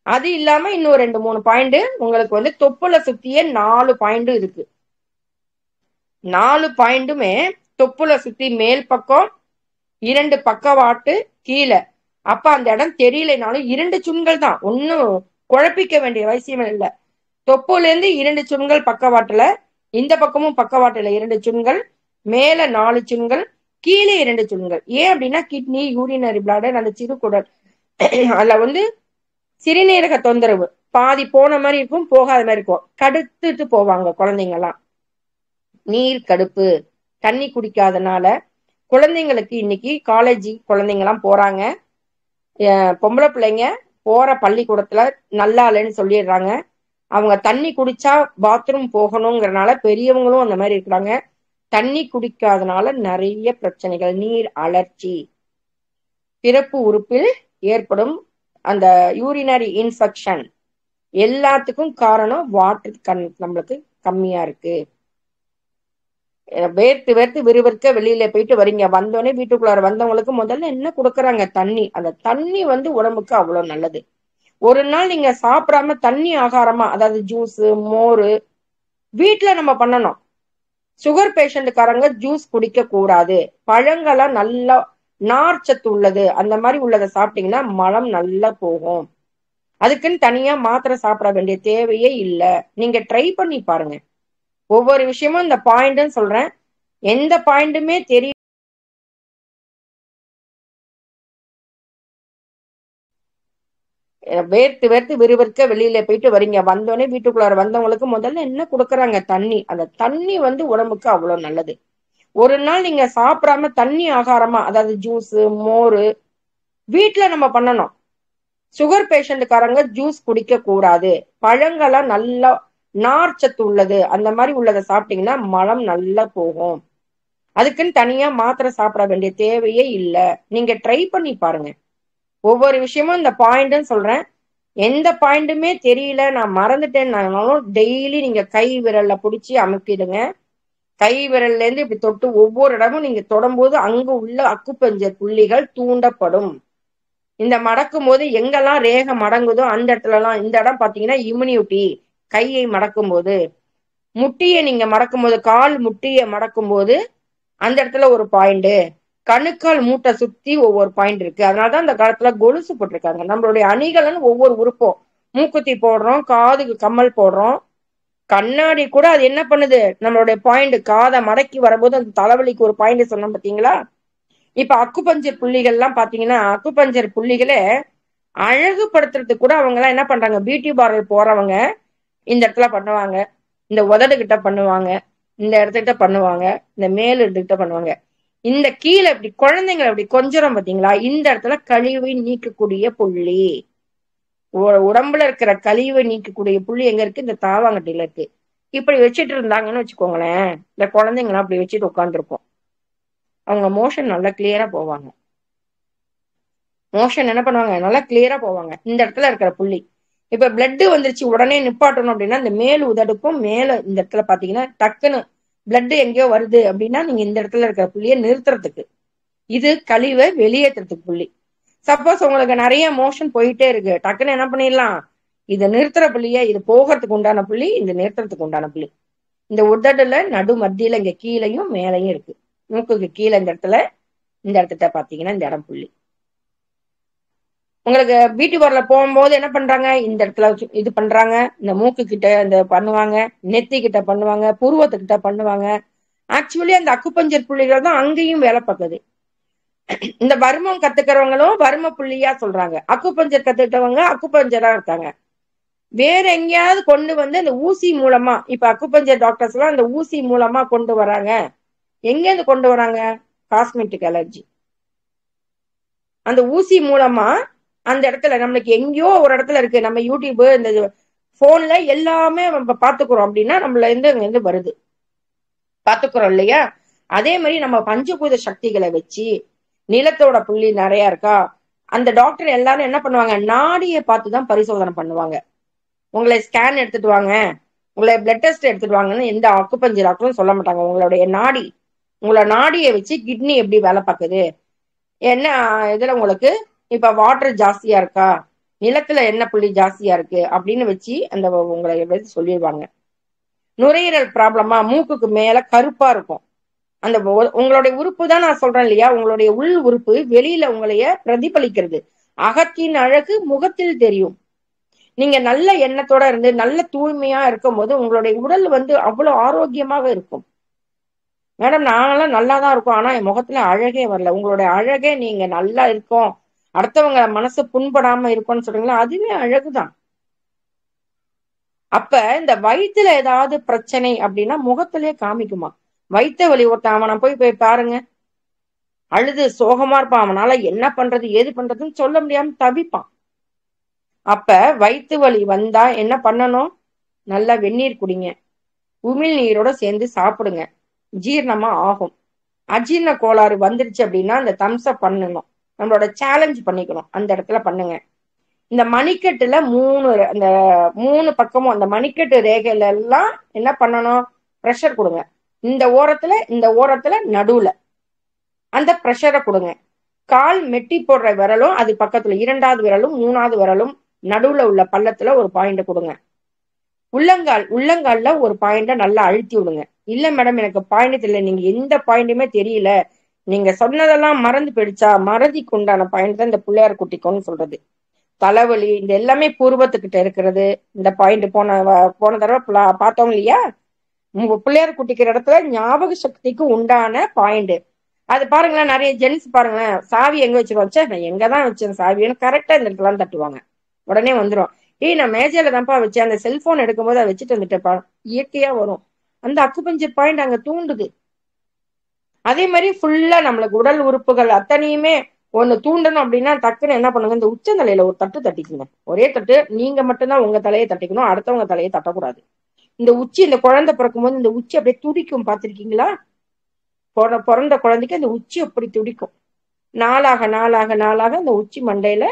அது இல்லாம இன்னும் 2-3 பாயிண்ட் உங்களுக்கு வந்து தொப்புளை சுத்தியே 4 பாயிண்ட் இருக்கு. 4 பாயிண்டுமே தொப்புளை சுத்தி மேல் பக்கம், 2 பக்கவாட்டு கீழே. அப்ப அந்த இடம் தெரியலைனாலும் 2 சுண்கள் தான், ஒன்னும் குழப்பிக்க வேண்டிய அவசியம் இல்லை. தொப்புல இருந்து 2 சுண்கள் பக்கவாட்டுல, இந்த பக்கமும் பக்கவாட்டுல 2 சுண்கள், மேல 4 சுண்கள், கீழே 2 சுண்கள். ஏன் அப்படின்னா கிட்னி, யூரினரி பிளாடர், அந்த சிறுகுடல் அதுல வந்து சிறுநீரக தொந்தரவு பாதி போன மாதிரி இருக்கும், போகாத மாதிரி இருக்கும். கடுத்துட்டு போவாங்க குழந்தைங்க எல்லாம். நீர் கடுப்பு, தண்ணி குடிக்காதனால குழந்தைங்களுக்கு இன்னைக்கு காலேஜ் குழந்தைங்க எல்லாம் போறாங்க. பொம்பளை பிள்ளைங்க போற பள்ளிக்கூடத்துல நல்லா இல்லைன்னு சொல்லிடுறாங்க. அவங்க தண்ணி குடிச்சா பாத்ரூம் போகணுங்கிறனால பெரியவங்களும் அந்த மாதிரி இருக்கிறாங்க. தண்ணி குடிக்காதனால நிறைய பிரச்சனைகள், நீர் அலர்ச்சி, பிறப்பு உறுப்பில் ஏற்படும் அந்த யூரினரி இன்ஃபெக்ஷன், எல்லாத்துக்கும் காரணம் வாட்டர் நம்மளுக்கு கம்மியா இருக்கு. வேர்த்து வேர்த்து விறுவிறுக்க வெளியில போயிட்டு வரீங்க, வந்தோடனே வீட்டுக்குள்ளார வந்தவங்களுக்கு முதல்ல என்ன கொடுக்குறாங்க? தண்ணி. அந்த தண்ணி வந்து உடம்புக்கு அவ்வளவு நல்லது. ஒரு நாள் நீங்க சாப்பிடாம தண்ணி ஆகாரமா, அதாவது ஜூஸ், மோரு வீட்டுல நம்ம பண்ணணும். சுகர் பேஷண்ட்டுக்காரங்க ஜூஸ் குடிக்க கூடாது. பழங்களா நல்லா நார்ச்சத்து உள்ளது, அந்த மாதிரி உள்ளதை சாப்பிட்டீங்கன்னா மலம் நல்லா போகும். அதுக்குன்னு தனியா மாத்திரை சாப்பிட வேண்டிய தேவையே இல்லை. நீங்க ட்ரை பண்ணி பாருங்க. ஒவ்வொரு விஷயமும் இந்த பாயிண்ட்னு சொல்றேன், எந்த பாயிண்ட்டுமே தெரிய வேர்த்து வேர்த்து விறுவிறுக்க வெளியில போயிட்டு வரீங்க, வந்தோடனே வீட்டுக்குள்ளார வந்தவங்களுக்கு முதல்ல என்ன கொடுக்குறாங்க? தண்ணி. அந்த தண்ணி வந்து உடம்புக்கு அவ்வளவு நல்லது. ஒரு நாள் நீங்க சாப்பிடாம தண்ணி ஆகாரமா, அதாவது ஜூஸ், மோரு வீட்டுல நம்ம பண்ணணும். சுகர் பேஷண்ட்டுக்காரங்க ஜூஸ் குடிக்க கூடாது. பழங்களா நல்லா நார்ச்சத்து உள்ளது, அந்த மாதிரி உள்ளதை சாப்பிட்டீங்கன்னா மலம் நல்லா போகும். அதுக்குன்னு தனியா மாத்திரை சாப்பிட வேண்டிய தேவையே இல்லை. நீங்க ட்ரை பண்ணி பாருங்க. ஒவ்வொரு விஷயமும் இந்த பாயிண்ட்னு சொல்றேன், எந்த பாயிண்ட்டுமே தெரியல, நான் மறந்துட்டேன்னாலும் டெய்லி நீங்க கை விரல்ல பிடிச்சி அமுக்கிடுங்க. கை விரல்ல இருந்து இப்படி தொட்டு ஒவ்வொரு இடமும் நீங்க தொடும்போது அங்க உள்ள அக்குப்பஞ்சர் புள்ளிகள் தூண்டப்படும். இந்த மடக்கும் போது எங்கெல்லாம் ரேகை மடங்குதோ அந்த இடத்துல எல்லாம், இந்த இடம் பாத்தீங்கன்னா இம்யூனிட்டி. கையை மடக்கும் போது, முட்டியை நீங்க மடக்கும் போது, கால் முட்டியை மடக்கும் போது அந்த இடத்துல ஒரு பாயிண்ட், கணுக்கால் மூட்டை சுத்தி ஒவ்வொரு பாயிண்ட் இருக்கு. அதனாலதான் அந்த காலத்துல கொலுசு போட்டிருக்காங்க. நம்மளுடைய அணிகலன் ஒவ்வொரு உறுப்போம். மூக்குத்தி போடுறோம், காதுக்கு கம்மல் போடுறோம், கண்ணாடி கூட அது என்ன பண்ணுது? நம்மளுடைய பாயிண்ட், காதை மடக்கி வரும்போது அந்த தலைவலிக்கு ஒரு பாயிண்ட் சொன்னோம் பாத்தீங்களா? இப்ப அக்குபஞ்சர் புள்ளிகள் எல்லாம் பாத்தீங்கன்னா, அக்குபஞ்சர் புள்ளிகளை அழகுபடுத்துறதுக்கு கூட அவங்க எல்லாம் என்ன பண்றாங்க? பியூட்டி பார்லர் போறவங்க இந்த இடத்துல பண்ணுவாங்க, இந்த உதடு கிட்ட பண்ணுவாங்க, இந்த இடத்துக்கிட்ட பண்ணுவாங்க, இந்த மேல் இடத்துக்கிட்ட பண்ணுவாங்க. இந்த கீழே இப்படி குழந்தைங்களை அப்படி கொஞ்சம் பாத்தீங்களா, இந்த இடத்துல கழிவை நீக்கக்கூடிய புள்ளி. உடம்புல இருக்கிற கழிவை நீக்கக்கூடிய புள்ளி எங்க இருக்கு? இந்த தாவாங்கட்டில இருக்கு. இப்படி வச்சுட்டு இருந்தாங்கன்னு வச்சுக்கோங்களேன், இந்த குழந்தைங்களாம் அப்படி வச்சுட்டு உட்காந்துருப்போம், அவங்க மோஷன் நல்லா கிளியரா போவாங்க. மோஷன் என்ன பண்ணுவாங்க? நல்லா கிளியரா போவாங்க. இந்த இடத்துல இருக்கிற புள்ளி. இப்ப பிளட் வந்துருச்சு உடனே நிப்பாட்டணும் அப்படின்னா, இந்த மேல் உதடுக்கும் மேல இந்த இடத்துல பாத்தீங்கன்னா டக்குன்னு பிளட் எங்கேயோ வருது அப்படின்னா, நீங்க இந்த இடத்துல இருக்கிற புள்ளியை நிறுத்துறதுக்கு, இது கழிவை வெளியேற்றுறதுக்கு புள்ளி. சப்போஸ் உங்களுக்கு நிறைய மோஷன் போயிட்டே இருக்கு, டக்குன்னு என்ன பண்ணிடலாம்? இதை நிறுத்துற புள்ளிய, இது போகிறதுக்கு உண்டான புள்ளி, இந்த நிறுத்துறதுக்கு உண்டான புள்ளி இந்த உதடுல நடு மத்தியில இங்க கீழையும் மேலையும் இருக்கு. மூக்குக்கு கீழே இந்த இடத்துல, இந்த இடத்துல பாத்தீங்கன்னா இந்த இடம் புள்ளி. உங்களுக்கு பியூட்டி பார்லர் போகும்போது என்ன பண்றாங்க? இந்த இடத்துல இது பண்றாங்க, இந்த மூக்கு கிட்ட இந்த பண்ணுவாங்க, நெத்தி கிட்ட பண்ணுவாங்க, புருவத்துக்கிட்ட பண்ணுவாங்க. ஆக்சுவலி அந்த அக்குப்பஞ்சர் புள்ளிகள் தான் அங்கேயும் வேலை பார்க்குது. இந்த வர்மம் கத்துக்கிறவங்களும் வர்ம புள்ளியா சொல்றாங்க, அக்குபஞ்சர் கத்துக்கிட்டவங்க அக்குபஞ்சரா இருக்காங்க. வேற எங்கேயாவது கொண்டு வந்து அந்த ஊசி மூலமா, இப்ப அக்குபஞ்சர் டாக்டர்ஸ் எல்லாம் அந்த ஊசி மூலமா கொண்டு வராங்க. எங்க இருந்து கொண்டு வராங்க? Cosmetic allergy. அந்த ஊசி மூலமா அந்த இடத்துல நம்மளுக்கு எங்கேயோ ஒரு இடத்துல இருக்கு, நம்ம யூடியூப் இந்த போன்ல எல்லாமே நம்ம பாத்துக்கிறோம் அப்படின்னா நம்மள இருந்து வருது, பாத்துக்கிறோம் இல்லையா? அதே மாதிரி நம்ம பஞ்சபூத சக்திகளை வச்சு நிலத்தோட புள்ளி நிறைய இருக்கா, அந்த டாக்டர் எல்லாரும் என்ன பண்ணுவாங்க, நாடியை பார்த்துதான் பரிசோதனை பண்ணுவாங்க. உங்களை ஸ்கேன் எடுத்துட்டு வாங்க, உங்களை பிளட் டெஸ்ட் எடுத்துட்டு வாங்கன்னு எந்த அக்குபஞ்சர் டாக்டரும் சொல்ல மாட்டாங்க. உங்களுடைய நாடி, உங்களை நாடியை வச்சு கிட்னி எப்படி வேலை பார்க்குது, என்ன இதுல உங்களுக்கு இப்ப வாட்டர் ஜாஸ்தியா இருக்கா, நிலத்துல என்ன புள்ளி ஜாஸ்தியா இருக்கு அப்படின்னு வச்சு அந்த உங்களை சொல்லிடுவாங்க. நுரையீரல் ப்ராப்ளமா, மூக்குக்கு மேல கருப்பா இருக்கும், அந்த உங்களுடைய உறுப்பு தான் நான் சொல்றேன் இல்லையா, உங்களுடைய உள் உறுப்பு வெளியில உங்களைய பிரதிபலிக்கிறது. அகத்தின் அழகு முகத்தில் தெரியும். நீங்க நல்ல எண்ணத்தோட இருந்து நல்ல தூய்மையா இருக்கும் போது உங்களுடைய உடல் அவ்வளவு ஆரோக்கியமாக இருக்கும். மேடம் நாங்கெல்லாம் நல்லாதான் இருக்கோம், ஆனா என் முகத்துல அழகே வரல. உங்களுடைய அழகே நீங்க நல்லா இருக்கோம், அடுத்தவங்க மனசு புண்படாம இருக்கும்னு சொல்றீங்களா, அதுவே அழகுதான். அப்ப இந்த வயிற்றுல ஏதாவது பிரச்சனை அப்படின்னா முகத்திலே காமிக்குமா. வயிற்று வலி ஒருத்தன் அவனை போய் பாருங்க, அழுது சோகமா இருப்பான், அவனால என்ன பண்றது ஏது பண்றதுன்னு சொல்ல முடியாம தவிப்பான். அப்ப வயிற்று வலி வந்தா என்ன பண்ணணும், நல்லா வெந்நீர் குடிங்க, உமிழ் நீரோட சேர்ந்து சாப்பிடுங்க, ஜீரணமா ஆகும். அஜீரண கோளாறு வந்துருச்சு அப்படின்னா அந்த தம்ஸ்அப் பண்ணணும், நம்மளோட சேலஞ்ச் பண்ணிக்கணும், அந்த இடத்துல பண்ணுங்க. இந்த மணிக்கட்டுல அந்த 3 பக்கமும் அந்த மணிக்கட்டு ரேகையில எல்லாம் என்ன பண்ணணும், ப்ரெஷர் கொடுங்க. இந்த ஓரத்துல நடுவுல அந்த ப்ரெஷரை கொடுங்க. கால் மெட்டி போடுற விரலும் அது பக்கத்துல 2வது விரலும் 3வது விரலும் நடுவுல உள்ள பள்ளத்துல ஒரு பாயிண்ட் கொடுங்க. உள்ளங்கால்ல ஒரு பாயிண்ட நல்லா அழுத்தி விடுங்க. இல்ல மேடம் எனக்கு பாயிண்ட் தெரியல, நீங்க எந்த பாயிண்ட்டுமே தெரியல, நீங்க சொன்னதெல்லாம் மறந்து போயிடுச்சா, மறதிக்கு உண்டான பாயிண்ட் தான் இந்த பிள்ளையார் குட்டிக்கோன்னு சொல்றது. தலைவலி இந்த எல்லாமே பூர்வத்துக்கிட்ட இருக்கிறது. இந்த பாயிண்ட் போன தடவை பார்த்தோம் இல்லையா, பிள்ளையார் குட்டிக்கிற இடத்துல ஞாபக சக்திக்கு உண்டான பாயிண்ட் அது. பாருங்களேன், நிறைய ஜென்ஸ் பாருங்களேன், சாவி எங்க வச்சிருவாங்க, நான் எங்கதான் வச்சேன் சாவின்னு கரெக்டா இந்த இடத்துல தட்டுவாங்க, உடனே வந்துடும். நான் மேஜையில தான்ப்பா வச்சேன், அந்த செல்போன் எடுக்கும் போது அதை வச்சுட்டு வந்துட்டேப்பா, இயற்கையா வரும். அந்த அக்குபஞ்சர் பாயிண்ட் அங்க தூண்டுது. அதே மாதிரி ஃபுல்லா நம்மளுக்கு உடல் உறுப்புகள் அத்தனையுமே ஒண்ணு தூண்டணும் அப்படின்னா டக்குன்னு என்ன பண்ணுங்க, இந்த உச்சந்தலையில ஒரு தட்டு தட்டிக்குங்க. ஒரே தட்டு, நீங்க மட்டும்தான் உங்க தலையை தட்டிக்கணும், அடுத்தவங்க தலையை தட்டக்கூடாது. இந்த உச்சி, இந்த குழந்தை பிறக்கும் போது இந்த உச்சி அப்படியே துடிக்கும், பார்த்திருக்கீங்களா? பிறந்த குழந்தைக்கு அந்த உச்சி அப்படி துடிக்கும். நாளாக நாளாக நாளாக அந்த உச்சி மண்டையில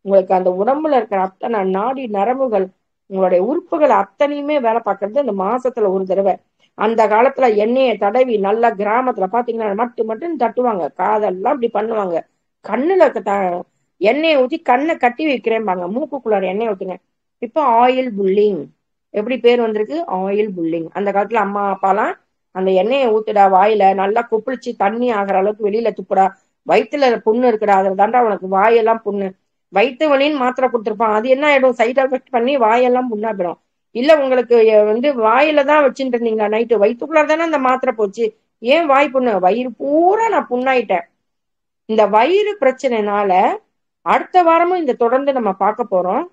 உங்களுக்கு அந்த உடம்புல இருக்கிற அத்தனை நாடி நரம்புகள், உங்களுடைய உறுப்புகள் அத்தனையுமே வேலை பார்க்கறது அந்த மாசத்துல ஒரு தடவை. அந்த காலத்துல எண்ணெயை தடவி நல்லா கிராமத்துல பாத்தீங்கன்னா மட்டும் தட்டுவாங்க, காதெல்லாம் இப்படி பண்ணுவாங்க, கண்ணுல எண்ணெயை ஊற்றி கண்ணை கட்டி வைக்கிறேன்பாங்க, மூக்குக்குள்ளார எண்ணெய் ஊத்துங்க. இப்ப ஆயில் புல்லிங் எப்படி பேர் வந்திருக்கு, ஆயில் புல்லிங். அந்த காலத்துல அம்மா அப்பாலாம் அந்த எண்ணெயை ஊத்துடா வாயில, நல்லா குப்பிளிச்சு தண்ணி ஆகிற அளவுக்கு வெளியில துப்புடா, வயிற்றுல புண்ணு இருக்குடா, அதுல தாண்டா உனக்கு வாயெல்லாம் புண்ணு, வயிற்று வலின்னு மாத்திரை கொடுத்துருப்பான், அது என்ன ஆயிடும், சைட் எஃபெக்ட் பண்ணி வாயெல்லாம் புண்ணாப்பிடும். இல்ல உங்களுக்கு வாயில தான் வச்சுட்டு இருந்தீங்களா நைட்டு, வயிற்றுக்குள்ளார தானே அந்த மாத்திரை போச்சு, ஏன் வாய் புண்ணு, வயிறு பூரா நான் புண்ணாயிட்டேன். இந்த வயிறு பிரச்சனைனால அடுத்த வாரமும் இந்த தொடர்ந்து நம்ம பார்க்க போறோம்.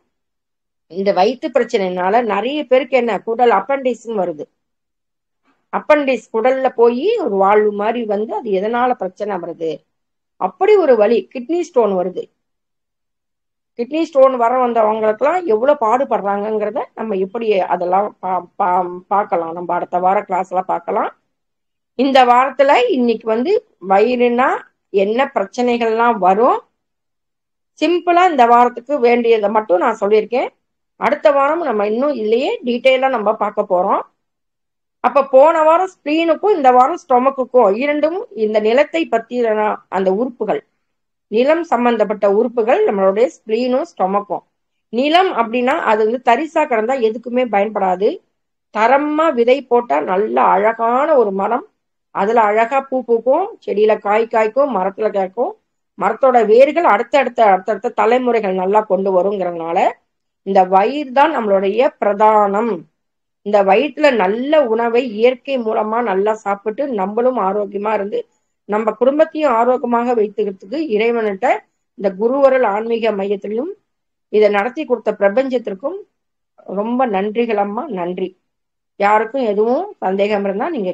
இந்த வயிற்று பிரச்சனைனால நிறைய பேருக்கு என்ன குடல் அப்பண்டிக்ஸ்ன்னு வருது. அப்பண்டிக்ஸ் குடல்ல போய் ஒரு வாழ்வு மாதிரி அது எதனால பிரச்சனை வருது, அப்படி ஒரு வலி. கிட்னி ஸ்டோன் வருது. கிட்னி ஸ்டோன் வந்தவங்களுக்குலாம் எவ்வளவு பாடுபடுறாங்கிறத நம்ம எப்படி அதெல்லாம் பார்க்கலாம், நம்ம அடுத்த வார கிளாஸ்ல பார்க்கலாம். இந்த வாரத்துல இன்னைக்கு வயிறுனா என்ன பிரச்சனைகள்லாம் வரும், சிம்பிளா இந்த வாரத்துக்கு வேண்டியதை மட்டும் நான் சொல்லியிருக்கேன். அடுத்த வாரம் நம்ம இன்னும் இல்லையே டீட்டெயிலா நம்ம பார்க்க போறோம். அப்ப போன வாரம் ஸ்பிளீனுக்கும் இந்த வாரம் ஸ்டொமக்குக்கும் இரண்டும் இந்த நிலத்தை பத்தி அந்த உறுப்புகள், நிலம் சம்பந்தப்பட்ட உறுப்புகள் நம்மளுடைய ஸ்பிளீனும் ஸ்டொமக்கும். நிலம் அப்படின்னா அது தரிசா கிடந்தா எதுக்குமே பயன்படாது. தரமா விதை போட்டா நல்ல அழகான ஒரு மரம், அதுல அழகா பூ பூக்கும், செடியில காய் காய்க்கும், மரத்துல காய்க்கும், மரத்தோட வேர்கள் அடுத்தடுத்த தலைமுறைகள் நல்லா கொண்டு வருங்கிறதுனால இந்த வயிறு தான் நம்மளுடைய பிரதானம். இந்த வயிற்றுல நல்ல உணவை இயற்கை மூலமா நல்லா சாப்பிட்டு நம்மளும் ஆரோக்கியமா இருந்து நம்ம குடும்பத்தையும் ஆரோக்கியமாக வைத்துக்கிறதுக்கு இறைவன்கிட்ட இந்த குருவருள் ஆன்மீக மையத்திலையும் இதை நடத்தி கொடுத்த பிரபஞ்சத்திற்கும் ரொம்ப நன்றிகள் அம்மா, நன்றி. யாருக்கும் எதுவும் சந்தேகம் இருந்தா நீங்க